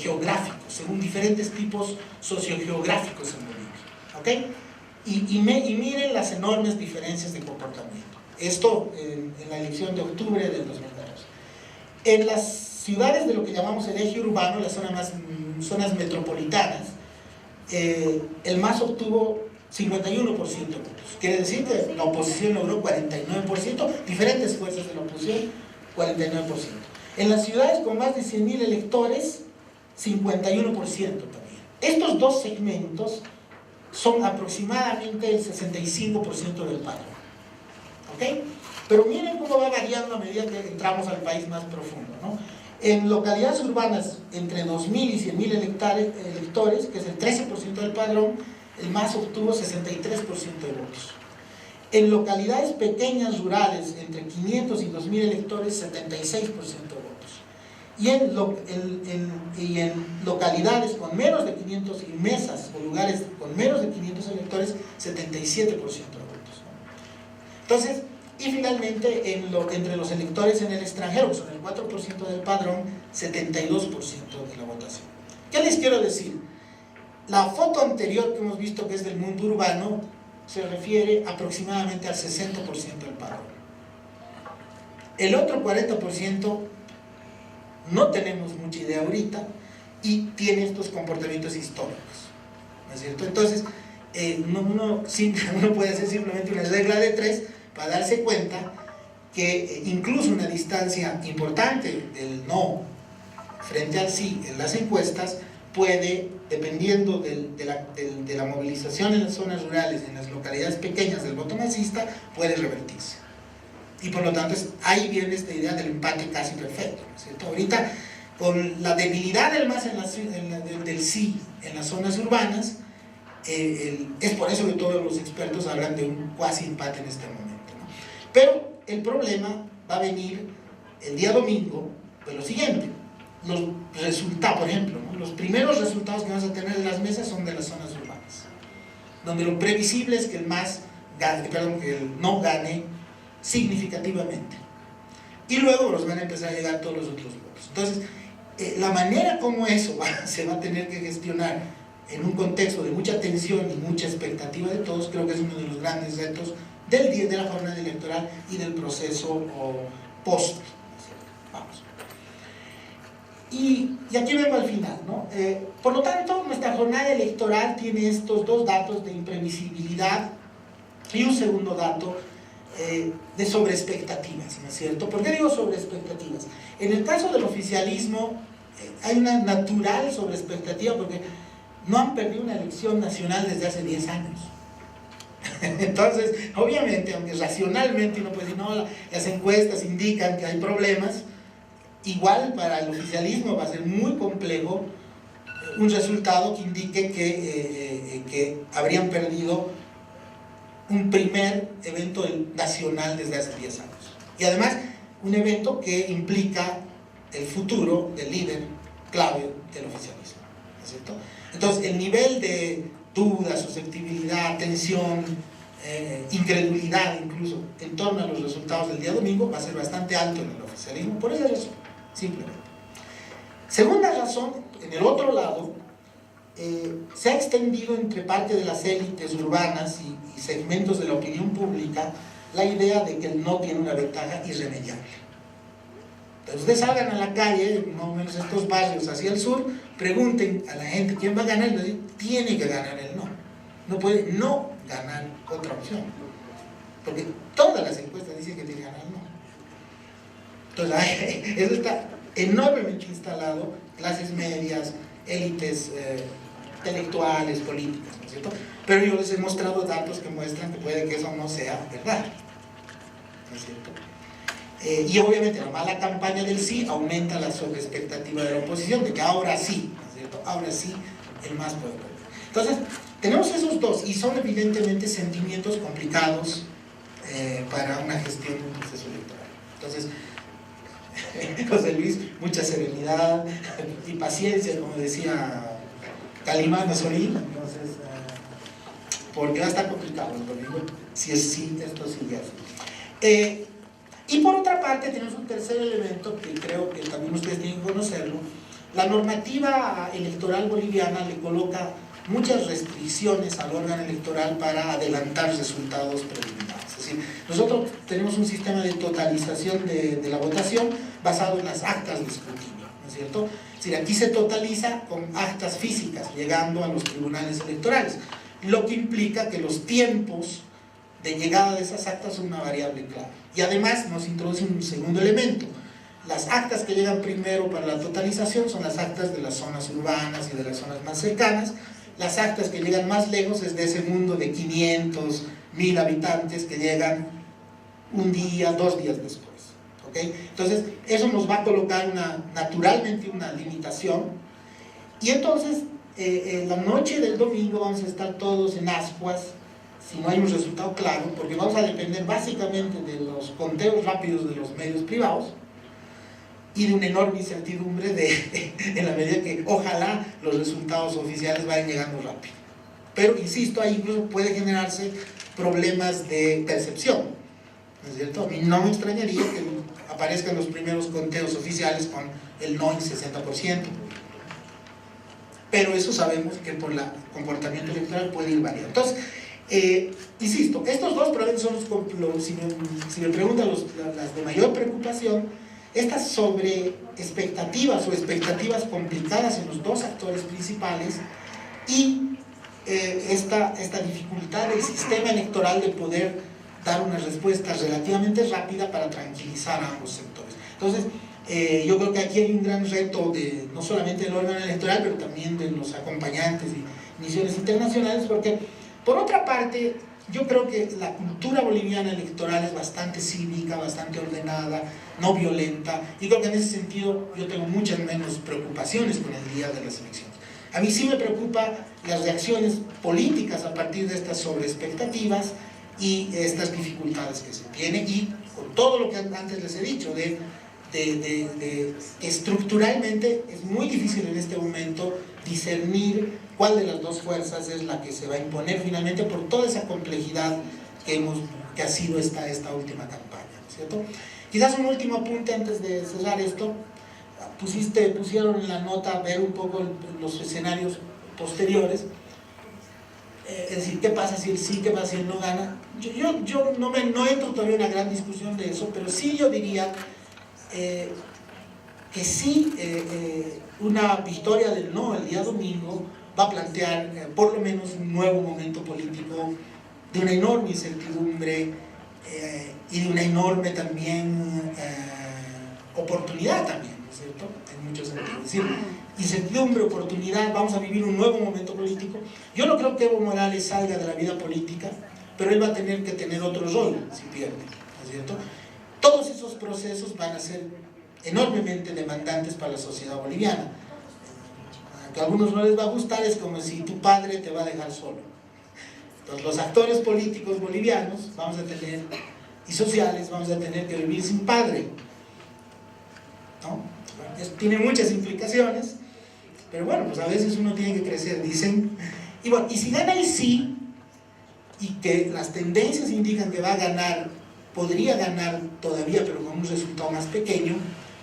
geográficos, según diferentes tipos sociogeográficos en Bolivia, ¿ok? Y miren las enormes diferencias de comportamiento. Esto en la elección de octubre del 2002. En las ciudades de lo que llamamos el eje urbano, las zonas metropolitanas, el MAS obtuvo 51% de votos. Quiere decir que la oposición logró 49%, diferentes fuerzas de la oposición, 49%. En las ciudades con más de 100.000 electores, 51% también. Estos dos segmentos son aproximadamente el 65% del padrón. ¿Ok? Pero miren cómo va variando a medida que entramos al país más profundo, ¿no? En localidades urbanas entre 2.000 y 100.000 electores, que es el 13% del padrón, el MAS obtuvo 63% de votos. En localidades pequeñas rurales entre 500 y 2.000 electores, 76% de votos. Y en localidades con menos de 500 y mesas o lugares con menos de 500 electores, 77% de votos. Entonces, y finalmente entre los electores en el extranjero, que son el 4% del padrón, 72% de la votación. ¿Qué les quiero decir? La foto anterior que hemos visto, que es del mundo urbano, se refiere aproximadamente al 60% del padrón. El otro 40% no tenemos mucha idea ahorita y tiene estos comportamientos históricos, ¿no es cierto? Entonces, uno puede hacer simplemente una regla de 3 para darse cuenta que incluso una distancia importante del no frente al sí en las encuestas puede, dependiendo de la movilización en las zonas rurales, en las localidades pequeñas del voto masista, puede revertirse. Y por lo tanto, ahí viene esta idea del empate casi perfecto, ¿no es cierto? Ahorita, con la debilidad del MAS del sí en las zonas urbanas, es por eso que todos los expertos hablan de un cuasi empate en este momento, ¿no? Pero el problema va a venir el día domingo de lo siguiente. Los resultados, por ejemplo, ¿no? Los primeros resultados que vamos a tener en las mesas son de las zonas urbanas, donde lo previsible es que el no gane significativamente, y luego los van a empezar a llegar todos los otros votos. Entonces, la manera como eso se va a tener que gestionar en un contexto de mucha tensión y mucha expectativa de todos, creo que es uno de los grandes retos del día de la jornada electoral y del proceso post. Vamos. Y aquí vengo al final, ¿no? Por lo tanto, nuestra jornada electoral tiene estos dos datos de imprevisibilidad y un segundo dato de sobreexpectativas, ¿no es cierto? ¿Por qué digo sobreexpectativas? En el caso del oficialismo hay una natural sobreexpectativa porque no han perdido una elección nacional desde hace 10 años. Entonces, obviamente, aunque racionalmente uno puede decir, no, las encuestas indican que hay problemas, igual para el oficialismo va a ser muy complejo un resultado que indique que habrían perdido un primer evento nacional desde hace 10 años. Y además, un evento que implica el futuro del líder clave del oficialismo, ¿no es cierto? Entonces, el nivel de duda, susceptibilidad, tensión, incredulidad incluso en torno a los resultados del día domingo va a ser bastante alto en el oficialismo, por esa razón, simplemente. Segunda razón, en el otro lado, se ha extendido entre parte de las élites urbanas y segmentos de la opinión pública la idea de que el no tiene una ventaja irremediable. Entonces ustedes salgan a la calle, más o menos estos barrios hacia el sur, pregunten a la gente quién va a ganar, y les dicen, tiene que ganar el no. No puede no ganar otra opción. Porque todas las encuestas dicen que tiene que ganar el no. Entonces, eso está enormemente instalado, clases medias, élites intelectuales, políticas, ¿no es cierto? Pero yo les he mostrado datos que muestran que puede que eso no sea verdad, ¿no es cierto? Y obviamente la mala campaña del sí aumenta la sobreexpectativa de la oposición, de que ahora sí, ¿no es cierto? Ahora sí, el más puede perder. Entonces, tenemos esos dos, y son evidentemente sentimientos complicados para una gestión de un proceso electoral. Entonces, José Luis, mucha serenidad y paciencia, como decía Calimán Azorín, entonces, porque va a estar complicado, porque si es sí, esto sí ya es. Y por otra parte tenemos un tercer elemento que creo que también ustedes tienen que conocerlo. La normativa electoral boliviana le coloca muchas restricciones al órgano electoral para adelantar resultados preliminares. Es decir, nosotros tenemos un sistema de totalización de la votación basado en las actas de escrutinio, ¿no es cierto? Es decir, aquí se totaliza con actas físicas, llegando a los tribunales electorales, lo que implica que los tiempos de llegada de esas actas son una variable clave. Y además nos introduce un segundo elemento. Las actas que llegan primero para la totalización son las actas de las zonas urbanas y de las zonas más cercanas. Las actas que llegan más lejos es de ese mundo de 500, 1000 habitantes que llegan un día, 2 días después. ¿Okay? Entonces, eso nos va a colocar naturalmente una limitación. Y entonces, la noche del domingo vamos a estar todos en ascuas, si no hay un resultado claro, porque vamos a depender básicamente de los conteos rápidos de los medios privados y de una enorme incertidumbre en la medida que ojalá los resultados oficiales vayan llegando rápido. Pero, insisto, ahí incluso puede generarse problemas de percepción, ¿no es cierto? A mí no me extrañaría que aparezcan los primeros conteos oficiales con el no en 60%, pero eso sabemos que por el comportamiento electoral puede ir variando. Entonces, insisto, estos dos probablemente son los, si me preguntan las de mayor preocupación, estas sobre expectativas o expectativas complicadas en los dos actores principales y esta dificultad del sistema electoral de poder dar una respuesta relativamente rápida para tranquilizar a ambos sectores. Entonces, yo creo que aquí hay un gran reto no solamente del órgano electoral, pero también de los acompañantes y misiones internacionales, porque por otra parte, yo creo que la cultura boliviana electoral es bastante cívica, bastante ordenada, no violenta, y creo que en ese sentido yo tengo muchas menos preocupaciones con el día de las elecciones. A mí sí me preocupa las reacciones políticas a partir de estas sobreexpectativas y estas dificultades que se tienen, y con todo lo que antes les he dicho, de estructuralmente es muy difícil en este momento discernir cuál de las dos fuerzas es la que se va a imponer finalmente por toda esa complejidad que ha sido esta última campaña, ¿no es cierto? Quizás un último apunte antes de cerrar esto. Pusieron en la nota ver un poco los escenarios posteriores, es decir, ¿qué pasa si él sí, qué pasa si él no gana? Yo no entro todavía en una gran discusión de eso, pero sí yo diría que sí, una victoria del no el día domingo va a plantear por lo menos un nuevo momento político de una enorme incertidumbre y de una enorme también oportunidad también, ¿no es cierto? En muchos sentidos. Es decir, incertidumbre, oportunidad, vamos a vivir un nuevo momento político. Yo no creo que Evo Morales salga de la vida política, pero él va a tener que tener otro rol si pierde, ¿no es cierto? Todos esos procesos van a ser enormemente demandantes para la sociedad boliviana. Que a algunos no les va a gustar, es como si tu padre te va a dejar solo. Entonces los actores políticos bolivianos vamos a tener, y sociales, vamos a tener que vivir sin padre, ¿no? Eso tiene muchas implicaciones, pero bueno, pues a veces uno tiene que crecer, dicen. Y bueno, y si gana el sí, y que las tendencias indican que va a ganar, podría ganar todavía, pero con un resultado más pequeño,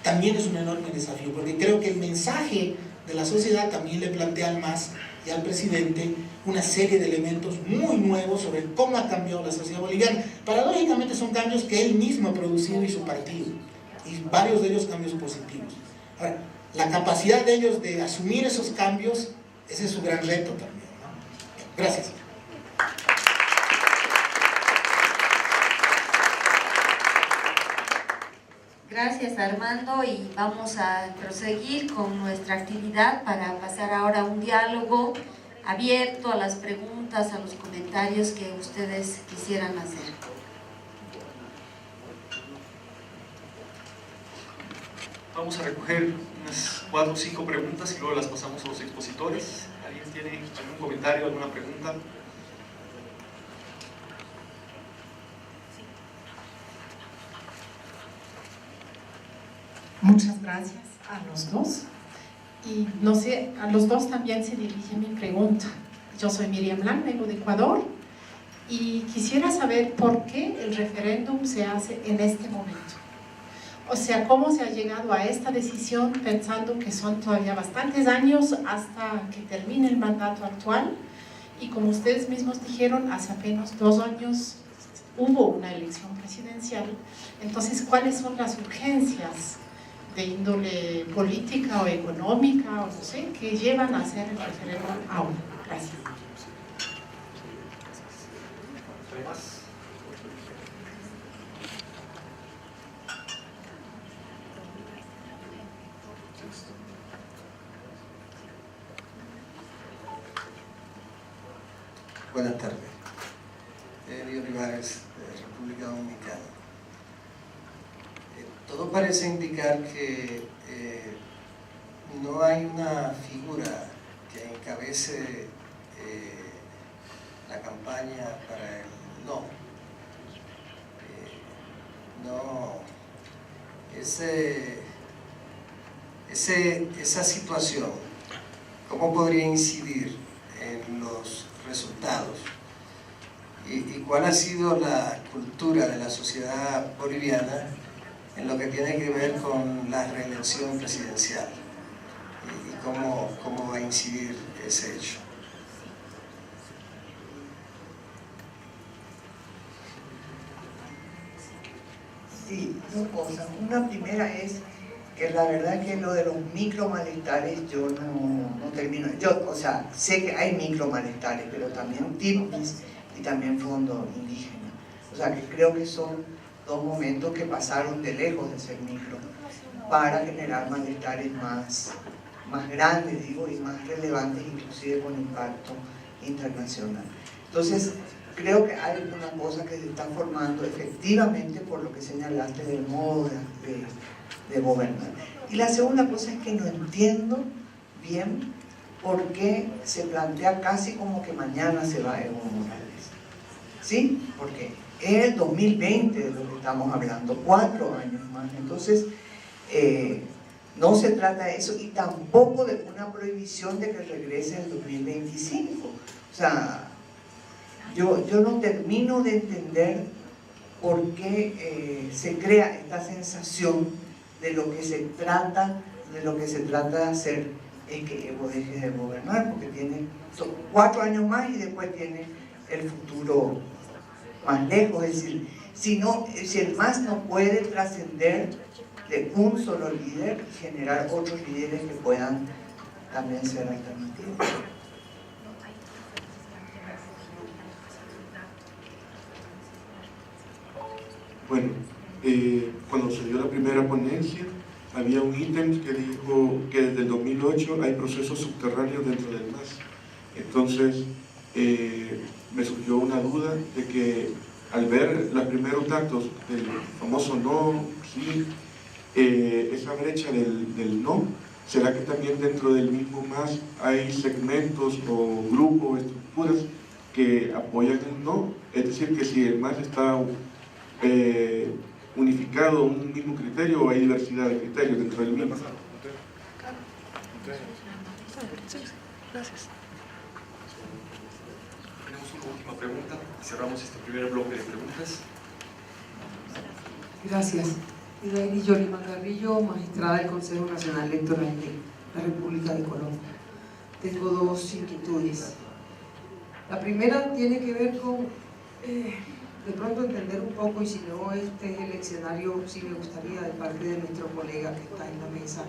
también es un enorme desafío, porque creo que el mensaje de la sociedad, también le plantea al MAS y al presidente una serie de elementos muy nuevos sobre cómo ha cambiado la sociedad boliviana. Paradójicamente son cambios que él mismo ha producido y su partido, y varios de ellos cambios positivos. Ahora, la capacidad de ellos de asumir esos cambios, ese es su gran reto también, ¿no? Gracias. Gracias, Armando, y vamos a proseguir con nuestra actividad para pasar ahora a un diálogo abierto a las preguntas, a los comentarios que ustedes quisieran hacer. Vamos a recoger unas 4 o 5 preguntas y luego las pasamos a los expositores. ¿Alguien tiene algún comentario, alguna pregunta? Muchas gracias a los dos. Y no sé, a los dos también se dirige mi pregunta. Yo soy Miriam Blanc, vengo de Ecuador y quisiera saber por qué el referéndum se hace en este momento. O sea, ¿cómo se ha llegado a esta decisión pensando que son todavía bastantes años hasta que termine el mandato actual? Y como ustedes mismos dijeron, hace apenas 2 años hubo una elección presidencial. Entonces, ¿cuáles son las urgencias de índole política o económica, o no sé, que llevan a hacer el referéndum ahora? Gracias. Buenas tardes. Elio Olivares, de República Dominicana. Todo parece indicar que no hay una figura que encabece la campaña para el no. Esa situación, ¿cómo podría incidir en los resultados? ¿Y cuál ha sido la cultura de la sociedad boliviana en lo que tiene que ver con la reelección presidencial? ¿Y cómo va a incidir ese hecho? Sí, 2 cosas. Una primera es que la verdad que lo de los micromalestares yo no termino. O sea, sé que hay micromalestares, pero también TIPIS y también fondo indígena. O sea, que creo que son 2 momentos que pasaron de lejos de ser micro para generar malestares más grandes, digo, y más relevantes, inclusive con impacto internacional. Entonces, creo que hay una cosa que se está formando efectivamente por lo que señalaste del modo de gobernar. Y la segunda cosa es que no entiendo bien por qué se plantea casi como que mañana se va Evo Morales. ¿Sí? Porque es el 2020 de lo que estamos hablando, 4 años más. Entonces, no se trata de eso y tampoco de una prohibición de que regrese en el 2025. O sea, yo no termino de entender por qué se crea esta sensación de lo que se trata de hacer es que Evo deje de gobernar, porque tiene 4 años más y después tiene el futuro más lejos. Es decir, si el MAS no puede trascender de un solo líder y generar otros líderes que puedan también ser alternativos. Bueno, cuando se dio la primera ponencia, había un ítem que dijo que desde el 2008 hay procesos subterráneos dentro del MAS. Entonces, me surgió una duda de que al ver los primeros datos del famoso no, sí, esa brecha del no, ¿será que también dentro del mismo MAS hay segmentos o grupos, estructuras que apoyan el no? Es decir, que si el MAS está unificado un mismo criterio o hay diversidad de criterios dentro del mismo. Gracias. Tenemos una última pregunta y cerramos este primer bloque de preguntas. Gracias. Yoli Mangarrillo, magistrada del Consejo Nacional Electoral la República de Colombia. Tengo dos inquietudes. La primera tiene que ver con, de pronto entender un poco, y si no este es el escenario, sí me gustaría de parte de nuestro colega que está en la mesa,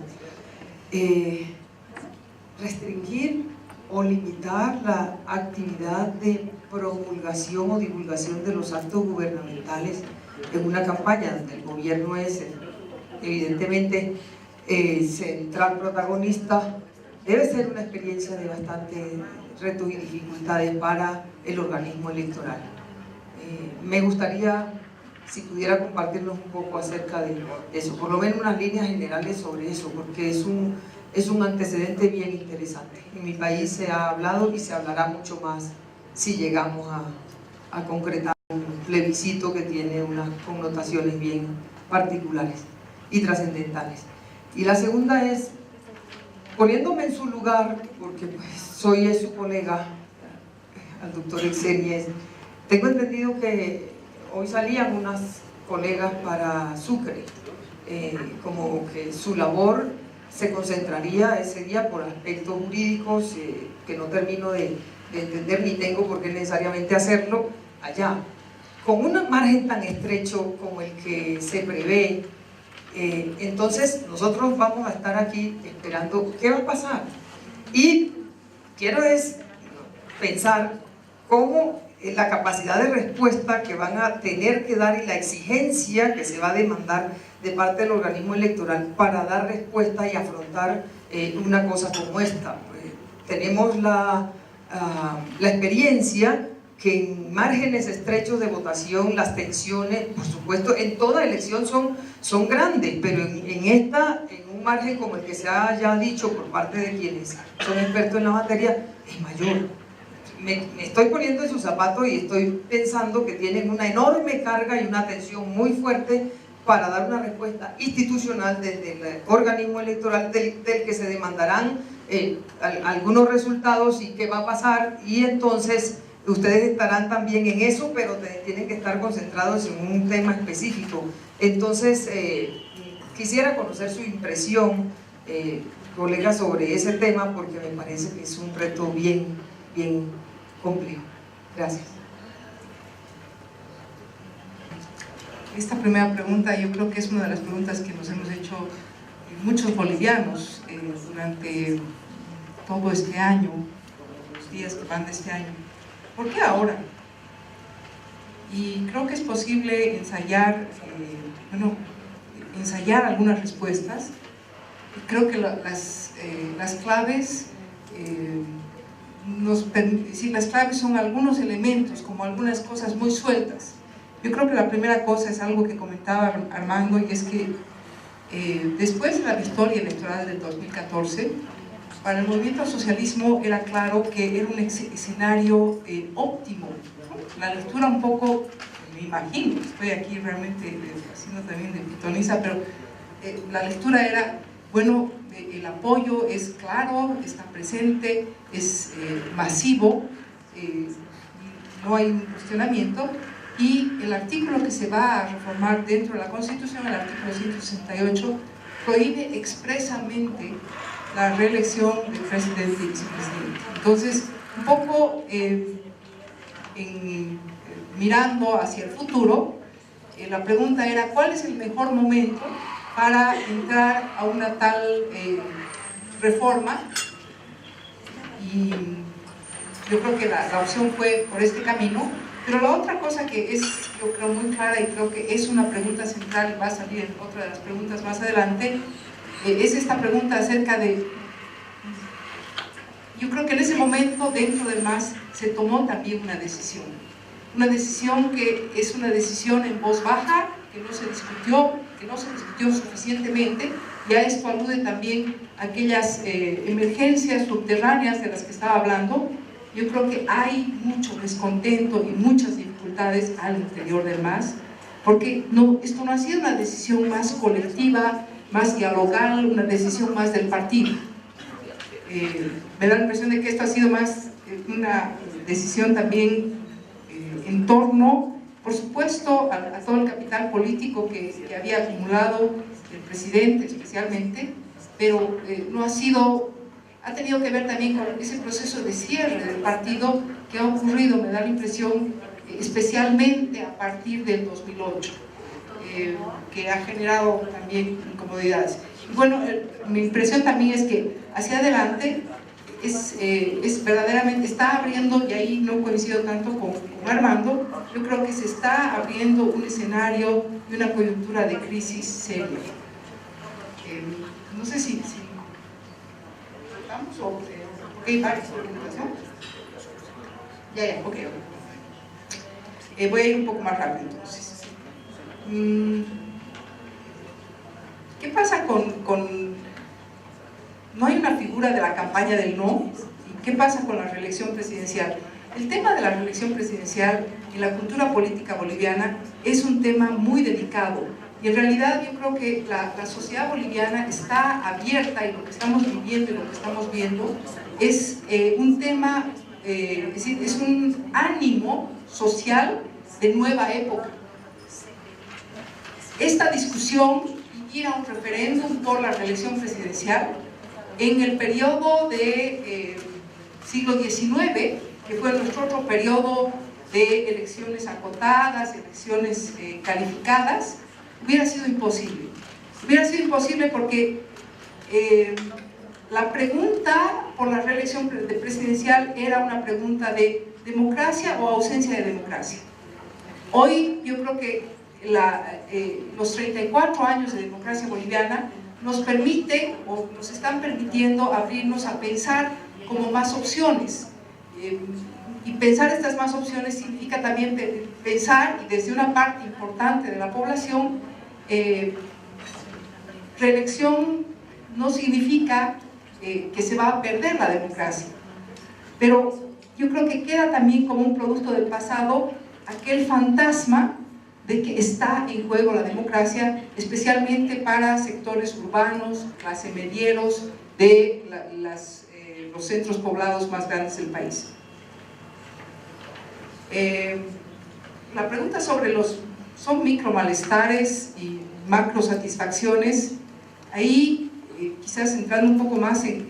restringir o limitar la actividad de promulgación o divulgación de los actos gubernamentales en una campaña donde el gobierno es evidentemente central protagonista. Debe ser una experiencia de bastante retos y dificultades para el organismo electoral. Me gustaría si pudiera compartirnos un poco acerca de eso, por lo menos unas líneas generales sobre eso, porque es un antecedente bien interesante. En mi país se ha hablado y se hablará mucho más si llegamos a concretar un plebiscito que tiene unas connotaciones bien particulares y trascendentales. Y la segunda es, poniéndome en su lugar, porque pues soy su colega, al doctor Exenies, tengo entendido que hoy salían unas colegas para Sucre, como que su labor se concentraría ese día por aspectos jurídicos que no termino de entender ni tengo por qué necesariamente hacerlo allá. Con un margen tan estrecho como el que se prevé, entonces nosotros vamos a estar aquí esperando qué va a pasar. Y quiero pensar cómo la capacidad de respuesta que van a tener que dar y la exigencia que se va a demandar de parte del organismo electoral para dar respuesta y afrontar una cosa como esta. Tenemos la experiencia que en márgenes estrechos de votación las tensiones, por supuesto, en toda elección son grandes, pero en un margen como el que se ha ya dicho por parte de quienes son expertos en la materia, es mayor. Me estoy poniendo en sus zapatos y estoy pensando que tienen una enorme carga y una tensión muy fuerte para dar una respuesta institucional desde el organismo electoral del que se demandarán algunos resultados y qué va a pasar, y entonces ustedes estarán también en eso, pero tienen que estar concentrados en un tema específico. Entonces quisiera conocer su impresión, colega, sobre ese tema, porque me parece que es un reto bien complejo. Gracias. Esta primera pregunta yo creo que es una de las preguntas que nos hemos hecho muchos bolivianos durante todo este año, los días que van de este año. ¿Por qué ahora? Y creo que es posible ensayar algunas respuestas. Creo que las claves las claves son algunos elementos, como algunas cosas muy sueltas. Yo creo que la primera cosa es algo que comentaba Armando, y es que después de la victoria electoral del 2014, para el movimiento al socialismo era claro que era un escenario óptimo, ¿no? La lectura un poco, me imagino, estoy aquí realmente haciendo también de pitoniza, pero la lectura era, bueno, el apoyo es claro, está presente, es masivo, no hay un cuestionamiento, y el artículo que se va a reformar dentro de la Constitución, el artículo 168, prohíbe expresamente la reelección del presidente y vicepresidente. Entonces, un poco mirando hacia el futuro, la pregunta era ¿cuál es el mejor momento para entrar a una tal reforma? Y yo creo que la opción fue por este camino. Pero la otra cosa que es, yo creo, muy clara, y creo que es una pregunta central, va a salir en otra de las preguntas más adelante, es esta pregunta acerca de, yo creo que en ese momento dentro del MAS se tomó también una decisión que es una decisión en voz baja, que no se discutió suficientemente, y a esto alude también aquellas emergencias subterráneas de las que estaba hablando. Yo creo que hay mucho descontento y muchas dificultades al interior del MAS, porque esto no ha sido una decisión más colectiva, más dialogal, una decisión más del partido. Me da la impresión de que esto ha sido más una decisión también en torno, por supuesto, a todo el capital político que había acumulado el presidente especialmente, pero no ha sido, ha tenido que ver también con ese proceso de cierre del partido que ha ocurrido, me da la impresión, especialmente a partir del 2008, que ha generado también incomodidades. Bueno, mi impresión también es que hacia adelante es verdaderamente, está abriendo, y ahí no coincido tanto con Armando, yo creo que se está abriendo un escenario de una coyuntura de crisis seria. No sé si ¿vamos o hay varias preguntas, ¿no? Ya, ok. Voy a ir un poco más rápido entonces. ¿Qué pasa con no hay una figura de la campaña del no? ¿Y qué pasa con la reelección presidencial? El tema de la reelección presidencial en la cultura política boliviana es un tema muy delicado, y en realidad yo creo que la sociedad boliviana está abierta, y lo que estamos viviendo y lo que estamos viendo es un tema, es decir, es un ánimo social de nueva época. Esta discusión, ir a un referéndum por la reelección presidencial en el periodo de siglo XIX, que fue nuestro otro periodo de elecciones acotadas, elecciones calificadas, hubiera sido imposible. Hubiera sido imposible porque la pregunta por la reelección presidencial era una pregunta de democracia o ausencia de democracia. Hoy yo creo que los 34 años de democracia boliviana nos permite, o nos están permitiendo, abrirnos a pensar como más opciones. Y pensar estas más opciones significa también pensar, y desde una parte importante de la población, reelección no significa que se va a perder la democracia, pero yo creo que queda también como un producto del pasado aquel fantasma de que está en juego la democracia, especialmente para sectores urbanos, clase medieros de los centros poblados más grandes del país. La pregunta sobre son micro malestares y macro satisfacciones, ahí quizás entrando un poco más en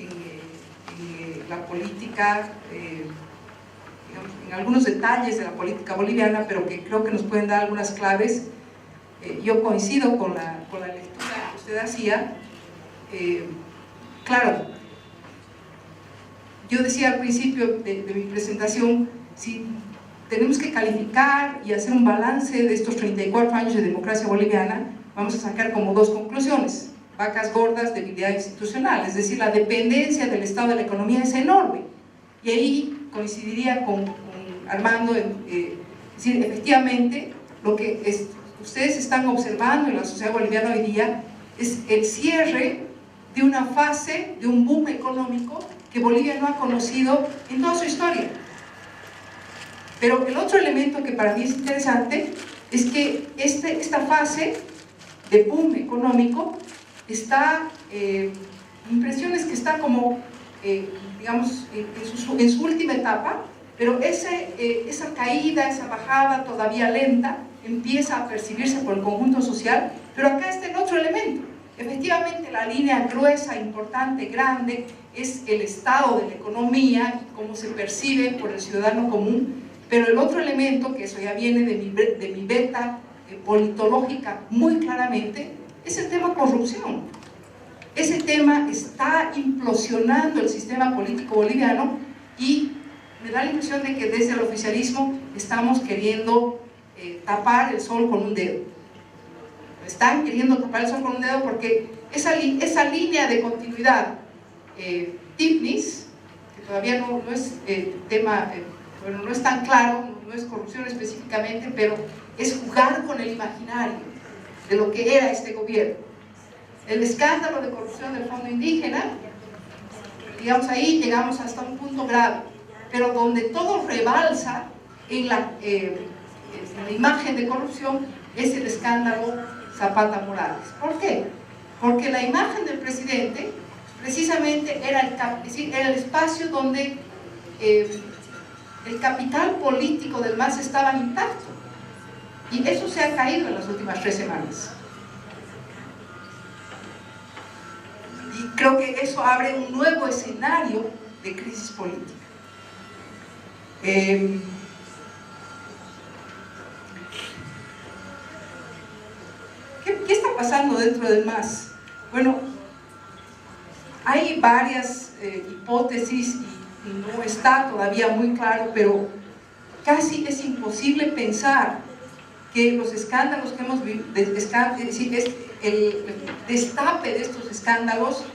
la política, en algunos detalles de la política boliviana, pero que creo que nos pueden dar algunas claves. Yo coincido con la lectura que usted hacía. Claro, yo decía al principio de mi presentación, si tenemos que calificar y hacer un balance de estos 34 años de democracia boliviana, vamos a sacar como dos conclusiones: vacas gordas, debilidad institucional, es decir, la dependencia del Estado de la economía es enorme, y ahí coincidiría con Armando, es decir, efectivamente lo que ustedes están observando en la sociedad boliviana hoy día es el cierre de una fase, de un boom económico que Bolivia no ha conocido en toda su historia. Pero el otro elemento que para mí es interesante es que esta fase de boom económico está, mi impresión es que está como, digamos, en su última etapa, pero esa caída, esa bajada todavía lenta, empieza a percibirse por el conjunto social. Pero acá está el otro elemento. Efectivamente, la línea gruesa, importante, grande, es el estado de la economía y cómo se percibe por el ciudadano común, pero el otro elemento, que eso ya viene de mi beta politológica muy claramente, es el tema corrupción. Ese tema está implosionando el sistema político boliviano, y me da la impresión de que desde el oficialismo estamos queriendo tapar el sol con un dedo. Están queriendo tapar el sol con un dedo porque esa línea de continuidad, TIPNIS, que todavía no es tema, bueno, no es tan claro, no es corrupción específicamente, pero es jugar con el imaginario de lo que era este gobierno. El escándalo de corrupción del Fondo Indígena, digamos, ahí llegamos hasta un punto grave, pero donde todo rebalsa en la imagen de corrupción es el escándalo Zapata Morales. ¿Por qué? Porque la imagen del presidente precisamente era el espacio donde el capital político del MAS estaba intacto, y eso se ha caído en las últimas 3 semanas. Y creo que eso abre un nuevo escenario de crisis política. ¿Qué está pasando dentro del MAS? Bueno, hay varias hipótesis y no está todavía muy claro, pero casi es imposible pensar que los escándalos que hemos vivido, el destape de estos escándalos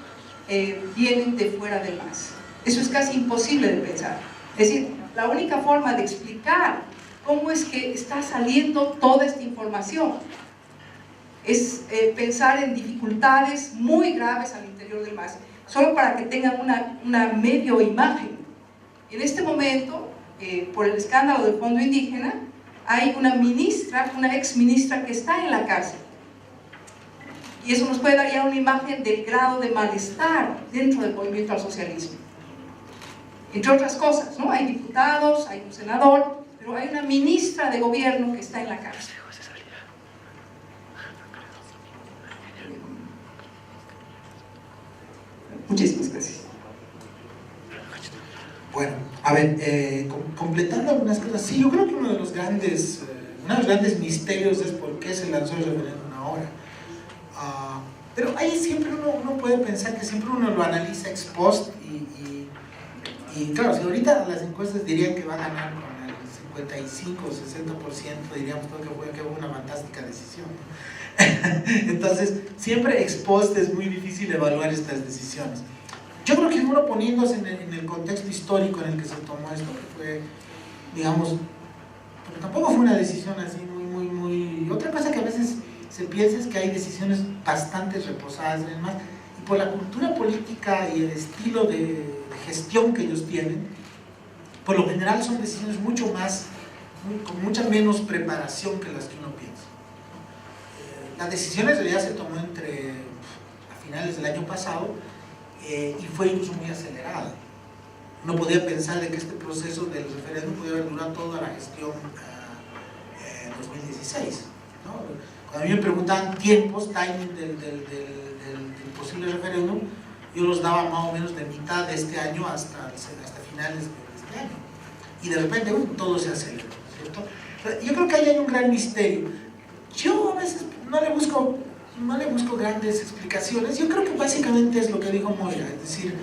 vienen de fuera del MAS. Eso es casi imposible de pensar. Es decir, la única forma de explicar cómo es que está saliendo toda esta información es pensar en dificultades muy graves al interior del MAS, solo para que tengan una medio imagen. En este momento, por el escándalo del Fondo Indígena, hay una ministra, una ex ministra que está en la cárcel. Y eso nos puede dar ya una imagen del grado de malestar dentro del movimiento al socialismo. Entre otras cosas, ¿no? Hay diputados, hay un senador, pero hay una ministra de gobierno que está en la cárcel. Muchísimas gracias. Bueno, a ver, completando algunas cosas, sí, yo creo que uno de los grandes misterios es por qué se lanzó el referéndum ahora. Pero ahí siempre uno puede pensar que siempre uno lo analiza ex post y claro, si ahorita las encuestas dirían que va a ganar con el 55 o 60%, diríamos que fue una fantástica decisión, ¿no? Entonces, siempre ex post es muy difícil evaluar estas decisiones. Yo creo que uno poniéndose en el contexto histórico en el que se tomó esto, que fue, digamos, pero tampoco fue una decisión así muy... Otra cosa que a veces se piensa es que hay decisiones bastante reposadas en el MAS, y por la cultura política y el estilo de gestión que ellos tienen, por lo general son decisiones mucho más, con mucha menos preparación que las que uno piensa. La decisión en realidad se tomó a finales del año pasado, y fue incluso muy acelerada. No podía pensar de que este proceso del referéndum podía haber durado toda la gestión 2016, ¿no? Cuando a mí me preguntaban tiempos, timing del posible referéndum, yo los daba más o menos de mitad de este año hasta finales de este año, y de repente todo se aceleró, ¿cierto? Yo creo que ahí hay un gran misterio. Yo a veces no le busco grandes explicaciones. Yo creo que básicamente es lo que dijo Moira, es decir,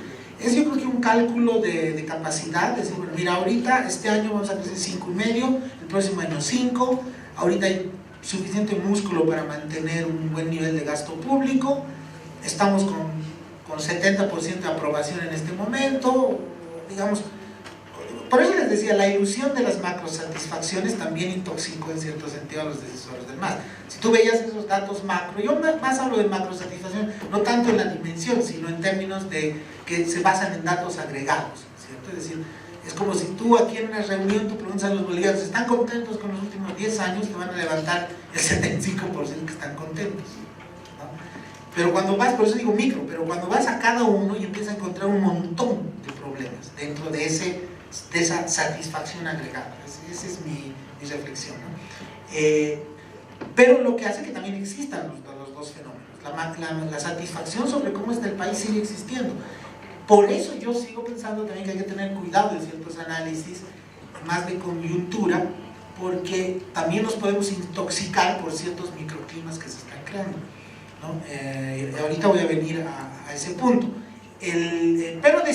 yo creo que un cálculo de capacidad, es decir, bueno, mira, ahorita este año vamos a crecer 5,5, el próximo año 5, ahorita hay suficiente músculo para mantener un buen nivel de gasto público, estamos con 70% de aprobación en este momento, digamos. Por eso les decía, la ilusión de las macrosatisfacciones también intoxicó en cierto sentido a los decisores del MAS. Si tú veías esos datos macro, yo más hablo de macrosatisfacción, no tanto en la dimensión, sino en términos de que se basan en datos agregados, ¿cierto? Es decir, es como si tú aquí en una reunión tú preguntas a los bolivianos, ¿están contentos con los últimos 10 años? Te van a levantar el 75% que están contentos, ¿no? Pero cuando vas, por eso digo micro, pero cuando vas a cada uno y empiezas a encontrar un montón de problemas dentro de esa satisfacción agregada. Esa es mi reflexión, ¿no? Pero lo que hace que también existan los dos fenómenos. La satisfacción sobre cómo está el país sigue existiendo. Por eso yo sigo pensando también que hay que tener cuidado en ciertos análisis más de coyuntura, porque también nos podemos intoxicar por ciertos microclimas que se están creando, ¿no? Ahorita voy a venir a ese punto. Pero la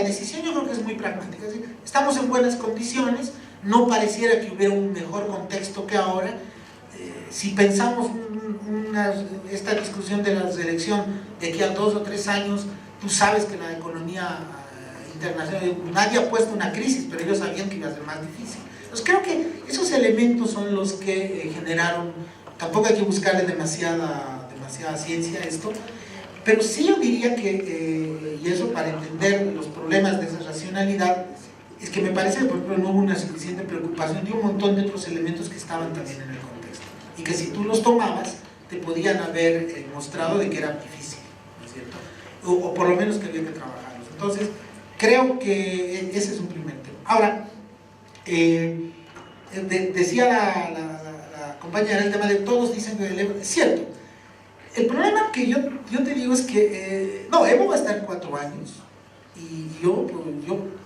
decisión yo creo que es muy pragmática, es decir, estamos en buenas condiciones, no pareciera que hubiera un mejor contexto que ahora. Si pensamos esta discusión de la reelección de aquí a 2 o 3 años, tú sabes que la economía internacional, nadie ha puesto una crisis, pero ellos sabían que iba a ser más difícil. Entonces creo que esos elementos son los que generaron, tampoco hay que buscarle demasiada ciencia a esto, pero sí yo diría que, y eso para entender los problemas de esa racionalidad, es que me parece que por ejemplo no hubo una suficiente preocupación de un montón de otros elementos que estaban también en el contexto, y que si tú los tomabas, te podían haber mostrado de que era difícil, ¿no es cierto? O por lo menos que había que trabajarlos. Entonces, creo que ese es un primer tema. Ahora, decía la compañera el tema de todos dicen que es cierto. El problema que yo te digo es que, no, Evo va a estar 4 años, y yo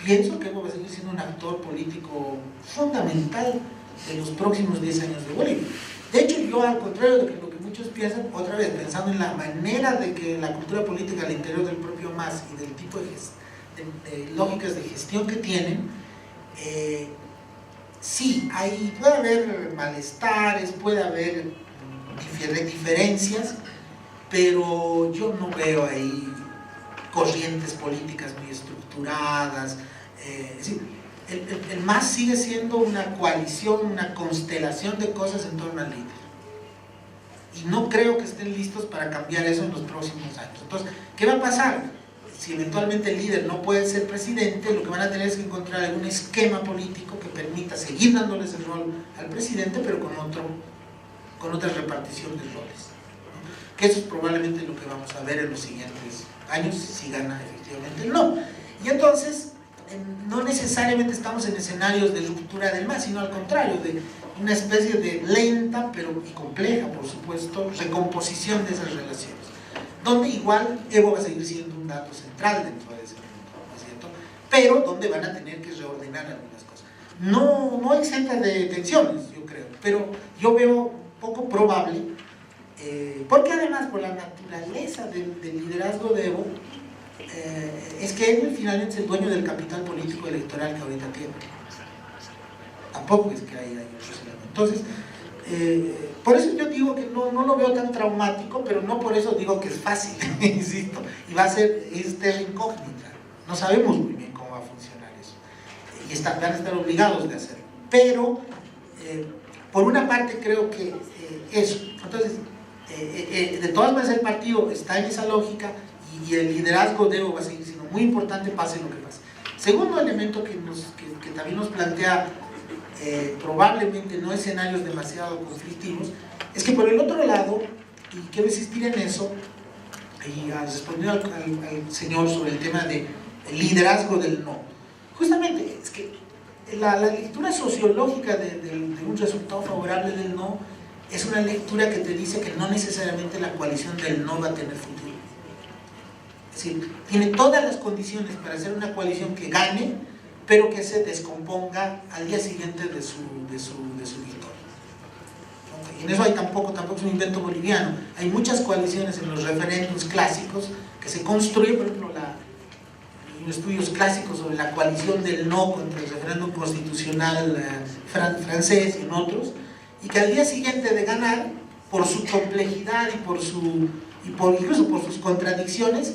pienso que Evo va a seguir siendo un actor político fundamental de los próximos 10 años de Bolivia. De hecho, yo, al contrario de lo que muchos piensan, otra vez pensando en la manera de que la cultura política al interior del propio MAS y del tipo de lógicas de gestión que tienen, sí, puede haber malestares, puede haber diferencias, pero yo no veo ahí corrientes políticas muy estructuradas. Es decir, el MAS sigue siendo una coalición, una constelación de cosas en torno al líder. Y no creo que estén listos para cambiar eso en los próximos años. Entonces, ¿qué va a pasar? Si eventualmente el líder no puede ser presidente, lo que van a tener es que encontrar algún esquema político que permita seguir dándoles el rol al presidente, pero con otra repartición de roles, ¿no? Que eso es probablemente lo que vamos a ver en los siguientes años, si gana efectivamente el no. Y entonces, no necesariamente estamos en escenarios de ruptura del MAS, sino al contrario, de una especie de lenta, pero y compleja, por supuesto, recomposición de esas relaciones, donde igual Evo va a seguir siendo un dato central dentro de ese mundo, ¿no es cierto? Pero donde van a tener que reordenar algunas cosas. No exenta de tensiones, yo creo, pero yo veo poco probable, porque además por la naturaleza del liderazgo de Evo, es que él finalmente es el dueño del capital político electoral que ahorita tiene. Tampoco es que hay otros elementos. Entonces, por eso yo digo que no lo veo tan traumático, pero no por eso digo que es fácil, insisto, y va a ser terra incógnita. No sabemos muy bien cómo va a funcionar eso, y van a estar obligados de hacerlo. Pero, por una parte creo que eso. Entonces, de todas maneras el partido está en esa lógica, y el liderazgo de Evo va a seguir siendo muy importante, pase lo que pase. Segundo elemento que también nos plantea probablemente no escenarios demasiado conflictivos, es que por el otro lado, y quiero insistir en eso, y respondiendo al señor sobre el tema del liderazgo del no, justamente es que la lectura sociológica de un resultado favorable del no es una lectura que te dice que no necesariamente la coalición del no va a tener futuro. Es decir, tiene todas las condiciones para ser una coalición que gane, pero que se descomponga al día siguiente de su victoria. Y en eso tampoco es un invento boliviano. Hay muchas coaliciones en los referéndums clásicos que se construyen, por ejemplo, hay estudios clásicos sobre la coalición del no contra el referéndum constitucional francés y en otros, y que al día siguiente de ganar, por su complejidad y incluso por sus contradicciones,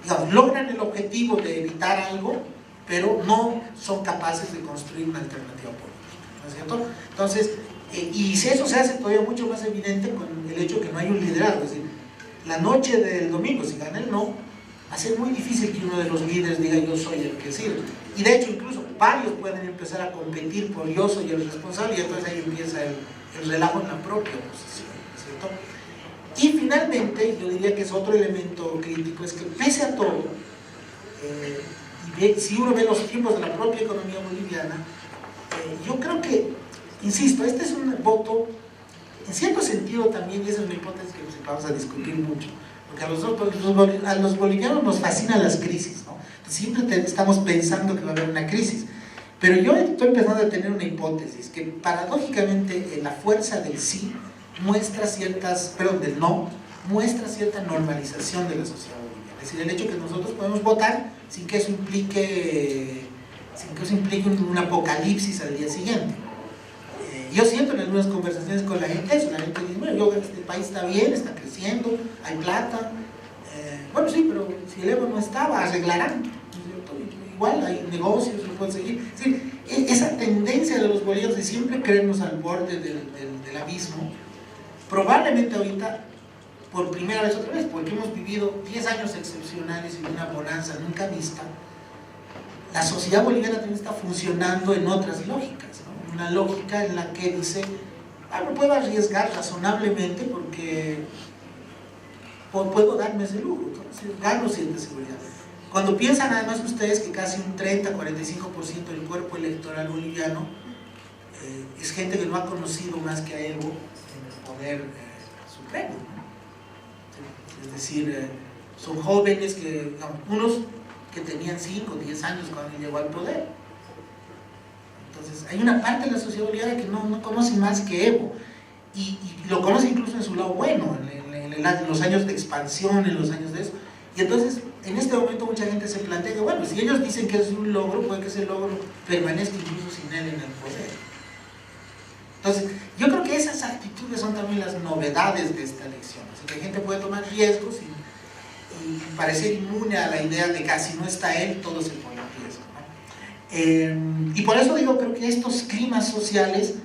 digamos, logran el objetivo de evitar algo, pero no son capaces de construir una alternativa política, ¿no es cierto? Entonces, y eso se hace todavía mucho más evidente con el hecho de que no hay un liderazgo. Es decir, la noche del domingo, si gana el no, va a ser muy difícil que uno de los líderes diga yo soy el que sirve. Y de hecho, incluso varios pueden empezar a competir por yo soy el responsable, y entonces ahí empieza el relajo en la propia oposición, ¿no es cierto? Y finalmente, yo diría que es otro elemento crítico, es que pese a todo, si uno ve los tiempos de la propia economía boliviana, yo creo que, insisto, este es un voto, en cierto sentido también, y esa es una hipótesis que vamos a discutir mucho, porque a los bolivianos nos fascinan las crisis, ¿no? Siempre estamos pensando que va a haber una crisis, pero yo estoy empezando a tener una hipótesis, que paradójicamente la fuerza del sí muestra del no, muestra cierta normalización de la sociedad boliviana. Es decir, el hecho que nosotros podemos votar sin que eso implique un apocalipsis al día siguiente. Yo siento en algunas conversaciones con la gente eso, la gente dice, bueno, este país está bien, está creciendo, hay plata, bueno sí, pero si el Evo no estaba, arreglarán, ¿no es cierto? Igual hay negocios, lo pueden seguir. Es decir, esa tendencia de los bolivianos de siempre creernos al borde del abismo, probablemente ahorita, por primera vez otra vez, porque hemos vivido 10 años excepcionales y una bonanza nunca vista, la sociedad boliviana también está funcionando en otras lógicas, ¿no? Una lógica en la que dice, me puedo arriesgar razonablemente porque puedo darme ese lujo, ¿no? Gano cierta seguridad. Cuando piensan además ustedes que casi un 30-45% del cuerpo electoral boliviano es gente que no ha conocido más que a Evo en el poder supremo, ¿no? Es decir, son jóvenes que, digamos, unos que tenían 5 o 10 años cuando llegó al poder. Entonces, hay una parte de la sociedad boliviana que no conoce más que Evo, y lo conoce incluso en su lado bueno, en los años de expansión, en los años de eso. Y entonces, en este momento mucha gente se plantea que, bueno, si ellos dicen que es un logro, puede que ese logro permanezca incluso sin él en el poder. Entonces, yo creo que esas actitudes son también las novedades de esta elección. Así que la gente puede tomar riesgos y parecer inmune a la idea de que si no está él, todo se pone en riesgo, ¿no? Y por eso digo, creo que estos climas sociales,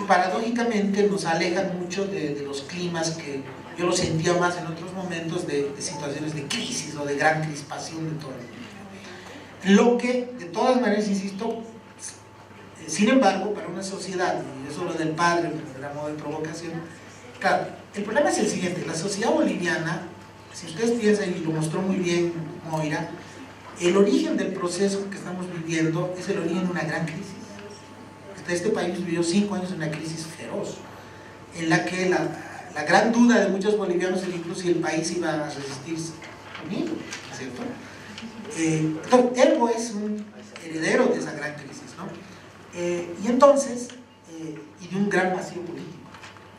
paradójicamente, nos alejan mucho de los climas que yo lo sentía más en otros momentos de situaciones de crisis o de gran crispación de todo el mundo. Lo que, de todas maneras, insisto, sin embargo, para una sociedad, y eso lo del padre, era modo de provocación, claro, el problema es el siguiente: la sociedad boliviana, si ustedes piensan, y lo mostró muy bien Moira, el origen del proceso que estamos viviendo es el origen de una gran crisis. Este país vivió 5 años de una crisis feroz, en la que la gran duda de muchos bolivianos era incluso si el país iba a resistirse unido, ¿cierto? Entonces, Evo es un heredero de esa gran crisis, ¿no? Y entonces, y de un gran vacío político,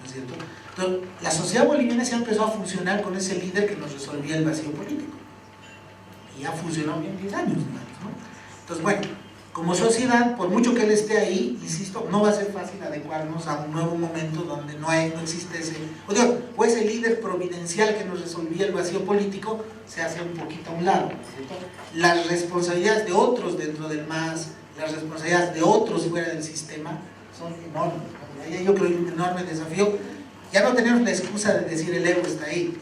¿no es cierto? Entonces, la sociedad boliviana se ha empezado a funcionar con ese líder que nos resolvía el vacío político, y ha funcionado bien 10 años, ¿no? Entonces, bueno, como sociedad, por mucho que él esté ahí, insisto, no va a ser fácil adecuarnos a un nuevo momento donde no existe ese, o ese líder providencial que nos resolvía el vacío político se hace un poquito a un lado, ¿cierto? Las responsabilidades de otros dentro del MAS, las responsabilidades de otros fuera del sistema son enormes, ¿no? Yo creo que hay un enorme desafío. Ya no tenemos la excusa de decir el Evo está ahí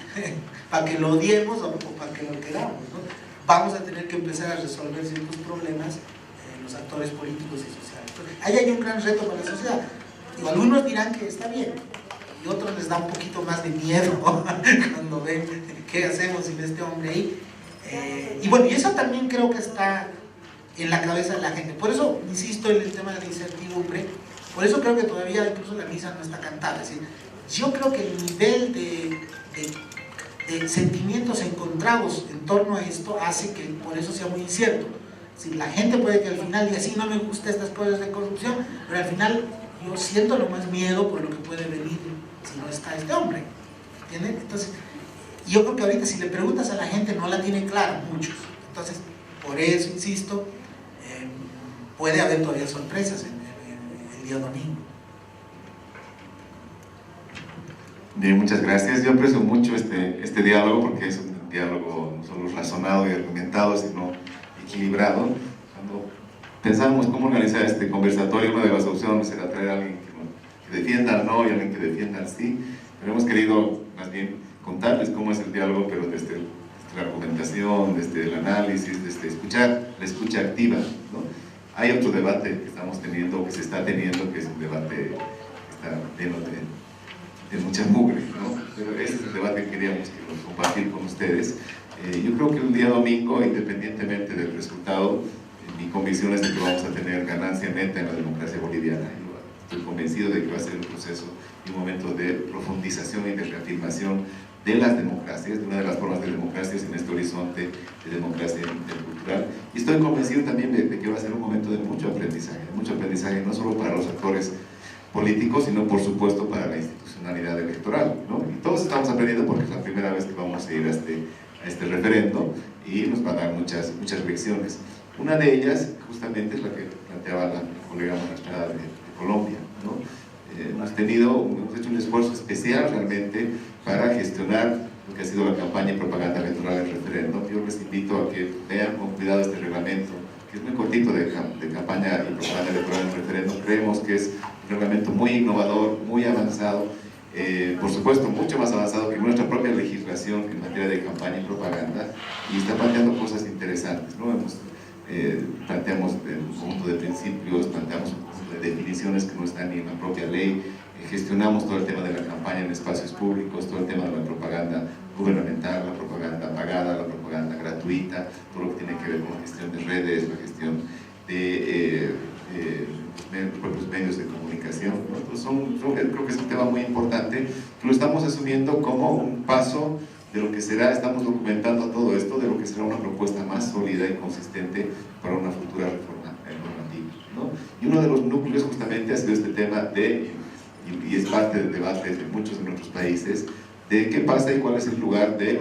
para que lo odiemos o para que lo queramos, ¿no? Vamos a tener que empezar a resolver ciertos problemas, los actores políticos y sociales. Entonces, ahí hay un gran reto para la sociedad. Y algunos dirán que está bien, y otros les da un poquito más de miedo cuando ven qué hacemos sin este hombre ahí. Y bueno, y eso también creo que está en la cabeza de la gente. Por eso insisto en el tema de la incertidumbre, por eso creo que todavía incluso la misa no está cantada. Es decir, yo creo que el nivel de sentimientos encontrados en torno a esto hace que por eso sea muy incierto. Si la gente puede que al final diga, sí, no me gustan estas cosas de corrupción, pero al final yo siento lo más miedo por lo que puede venir si no está este hombre, ¿entienden? Entonces, yo creo que ahorita si le preguntas a la gente no la tiene clara, muchos. Entonces, por eso insisto, puede haber todavía sorpresas el día domingo. Bien, muchas gracias. Yo aprecio mucho este diálogo, porque es un diálogo no solo razonado y argumentado, sino equilibrado. Cuando pensamos cómo organizar este conversatorio, una de las opciones era traer a alguien que defienda al no y alguien que defienda al sí, pero hemos querido más bien contarles cómo es el diálogo, pero desde la argumentación, desde el análisis, desde la escucha activa, ¿no? Hay otro debate que estamos teniendo, que se está teniendo, que es un debate que está lleno de mucha mugre, ¿no? Pero ese es el debate que queríamos compartir con ustedes. Yo creo que el día domingo, independientemente del resultado, mi convicción es de que vamos a tener ganancia neta en la democracia boliviana. Yo estoy convencido de que va a ser un proceso y un momento de profundización y de reafirmación de las democracias, de una de las formas de democracias en este horizonte de democracia intercultural. Y estoy convencido también de que va a ser un momento de mucho aprendizaje no solo para los actores políticos, sino por supuesto para la institucionalidad electoral, ¿no? Y todos estamos aprendiendo porque es la primera vez que vamos a ir a este referendo y nos va a dar muchas lecciones. Una de ellas justamente es la que planteaba la colega magistrada de Colombia, ¿no? Hemos hecho un esfuerzo especial realmente para gestionar lo que ha sido la campaña y propaganda electoral del referendo. Yo les invito a que vean con cuidado este reglamento, que es muy cortito, de campaña y propaganda electoral del referendo. Creemos que es un reglamento muy innovador, muy avanzado, por supuesto mucho más avanzado que nuestra propia legislación en materia de campaña y propaganda, y está planteando cosas interesantes, ¿no? Planteamos un conjunto de principios, planteamos un conjunto de definiciones que no están ni en la propia ley, gestionamos todo el tema de la campaña en espacios públicos, todo el tema de la propaganda gubernamental, la propaganda pagada, la propaganda gratuita, todo lo que tiene que ver con la gestión de redes, la gestión de propios medios de comunicación, ¿no? Entonces creo que es un tema muy importante, que lo estamos asumiendo como un paso de lo que será, estamos documentando todo esto, de lo que será una propuesta más sólida y consistente para una futura reforma normativa, ¿no? Y uno de los núcleos justamente ha sido este tema de, y es parte del debate de muchos de nuestros países, de qué pasa y cuál es el lugar de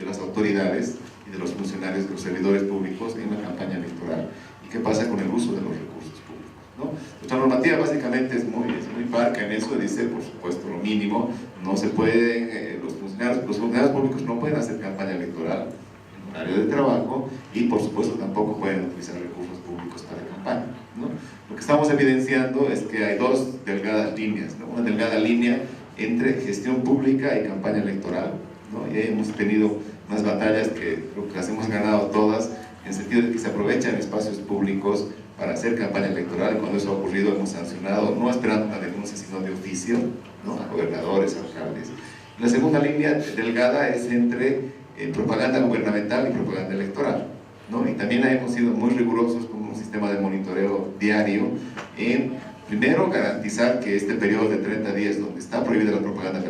las autoridades y de los funcionarios, de los servidores públicos en la campaña electoral, y qué pasa con el uso de los recursos públicos, ¿no? Nuestra normativa básicamente es muy parca en eso, dice, por supuesto, lo mínimo, no se pueden, los funcionarios públicos no pueden hacer campaña electoral en horario de trabajo, y por supuesto tampoco pueden utilizar recursos públicos para campaña, ¿no? Lo que estamos evidenciando es que hay dos delgadas líneas, ¿no? Una delgada línea entre gestión pública y campaña electoral, ¿no? Y hemos tenido unas batallas que creo que las hemos ganado todas, en el sentido de que se aprovechan espacios públicos para hacer campaña electoral, y cuando eso ha ocurrido hemos sancionado, no esperando una denuncia, sino de oficio, ¿no? A gobernadores, a alcaldes. La segunda línea delgada es entre propaganda gubernamental y propaganda electoral, ¿no? Y también hemos sido muy rigurosos con un sistema de monitoreo diario en, primero, garantizar que este periodo de 30 días donde está prohibida la propaganda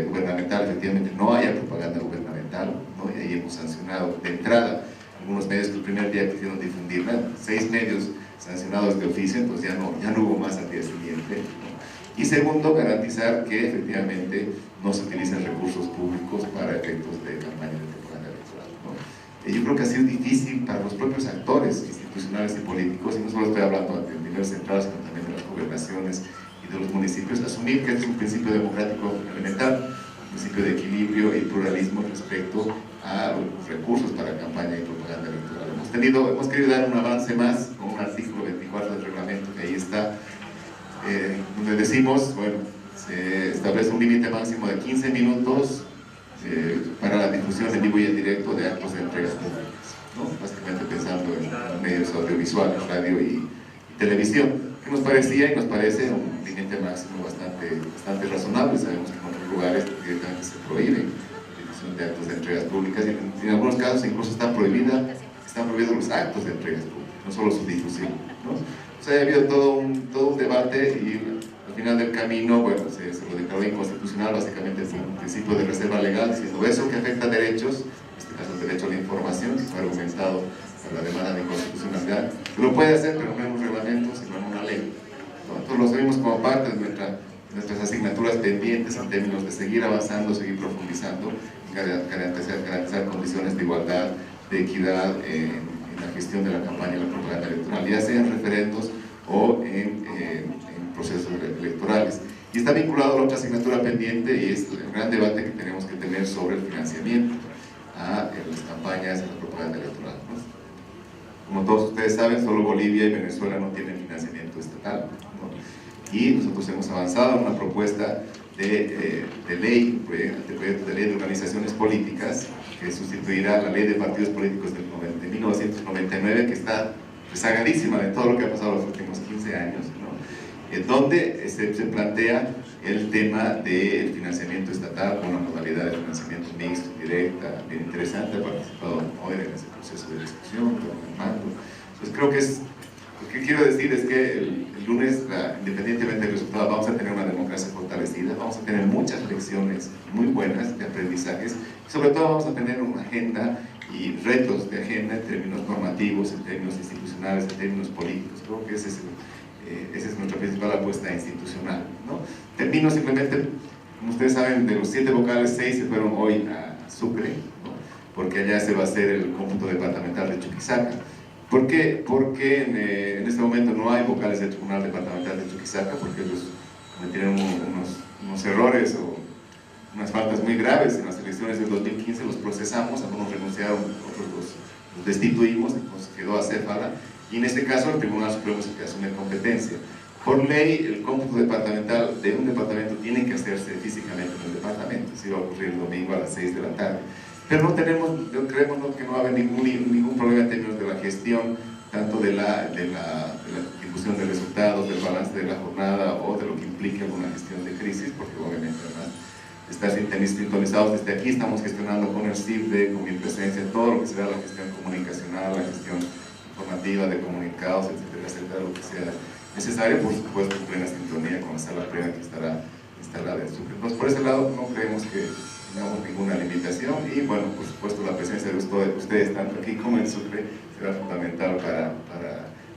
gubernamental, efectivamente no haya propaganda gubernamental, ¿no? Y ahí hemos sancionado de entrada algunos medios que el primer día quisieron difundirla, 6 medios sancionados de oficio, entonces ya no hubo más al día siguiente, ¿no? Y segundo, garantizar que efectivamente no se utilicen recursos públicos para efectos de campaña de propaganda electoral, ¿no? Yo creo que ha sido difícil para los propios actores institucionales y políticos, y no solo estoy hablando de nivel central, sino también de las gobernaciones y de los municipios, asumir que es un principio democrático elemental, un principio de equilibrio y pluralismo respecto a los recursos para campaña y propaganda electoral. Hemos querido dar un avance más con un artículo 24 del reglamento que ahí está, donde decimos, bueno, se establece un límite máximo de 15 minutos para la difusión en vivo y en directo de actos de entregas públicas, ¿no? Básicamente pensando en medios audiovisuales, radio y televisión, que nos parecía y nos parece un límite máximo bastante razonable. Sabemos que en otros lugares directamente se prohíbe la difusión de actos de entregas públicas, y en algunos casos incluso están prohibidos los actos de entregas públicas, no solo su difusión, ¿no? O sea, ha habido todo un debate, y al final del camino, bueno, se lo declaró inconstitucional, básicamente es un principio de reserva legal, diciendo eso que afecta a derechos, en este caso el derecho a la información, que fue argumentado por la demanda de inconstitucionalidad, lo puede hacer, pero no en un reglamento, sino en una ley, ¿no? Entonces lo vimos como parte de nuestras asignaturas pendientes en términos de seguir avanzando, seguir profundizando, garantizar condiciones de igualdad, de equidad en la gestión de la campaña y la propaganda electoral, ya sea en referendos o en procesos electorales. Y está vinculado a la otra asignatura pendiente, y es el gran debate que tenemos que tener sobre el financiamiento a las campañas y la propaganda electoral, ¿no? Como todos ustedes saben, solo Bolivia y Venezuela no tienen financiamiento estatal, ¿no? Y nosotros hemos avanzado en una propuesta de ley, de proyecto de ley de organizaciones políticas, que sustituirá la ley de partidos políticos de 1999, que está rezagadísima de todo lo que ha pasado los últimos 15 años, ¿no? Donde se plantea el tema del financiamiento estatal con la modalidad de financiamiento mixto, directa, bien interesante. Ha participado hoy en ese proceso de discusión, entonces creo que lo que quiero decir es que el lunes, independientemente del resultado, vamos a tener una democracia fortalecida, vamos a tener muchas lecciones muy buenas de aprendizajes, y sobre todo vamos a tener una agenda y retos de agenda en términos normativos, en términos institucionales, en términos políticos. Creo que esa es nuestra principal apuesta institucional, ¿no? Termino simplemente, como ustedes saben, de los 7 vocales, 6 se fueron hoy a Sucre, ¿no? Porque allá se va a hacer el cómputo departamental de Chuquisaca. ¿Por qué? Porque en este momento no hay vocales del Tribunal Departamental de Chuquisaca, porque ellos cometieron unos errores o unas faltas muy graves en las elecciones del 2015, los procesamos, algunos renunciaron, otros los destituimos, entonces quedó acéfala, y en este caso el Tribunal Supremo es el que asume competencia. Por ley, el cómputo departamental de un departamento tiene que hacerse físicamente en el departamento, así va a ocurrir el domingo a las 6 de la tarde. Pero creemos que no va a haber ningún problema en términos de la gestión, tanto de la difusión de resultados, del balance de la jornada o de lo que implique alguna gestión de crisis, porque obviamente además estar sintonizados desde aquí, estamos gestionando con el CIFDE, con mi presencia, todo lo que será la gestión comunicacional, la gestión informativa de comunicados, etcétera, lo que sea necesario, por supuesto en plena sintonía con la sala plena que estará instalada en Sucre. Entonces por ese lado no creemos que tenemos ninguna limitación y bueno, por supuesto la presencia de ustedes tanto aquí como en Sucre será fundamental para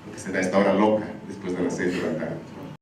lo que será esta hora loca después de las 6 de la tarde.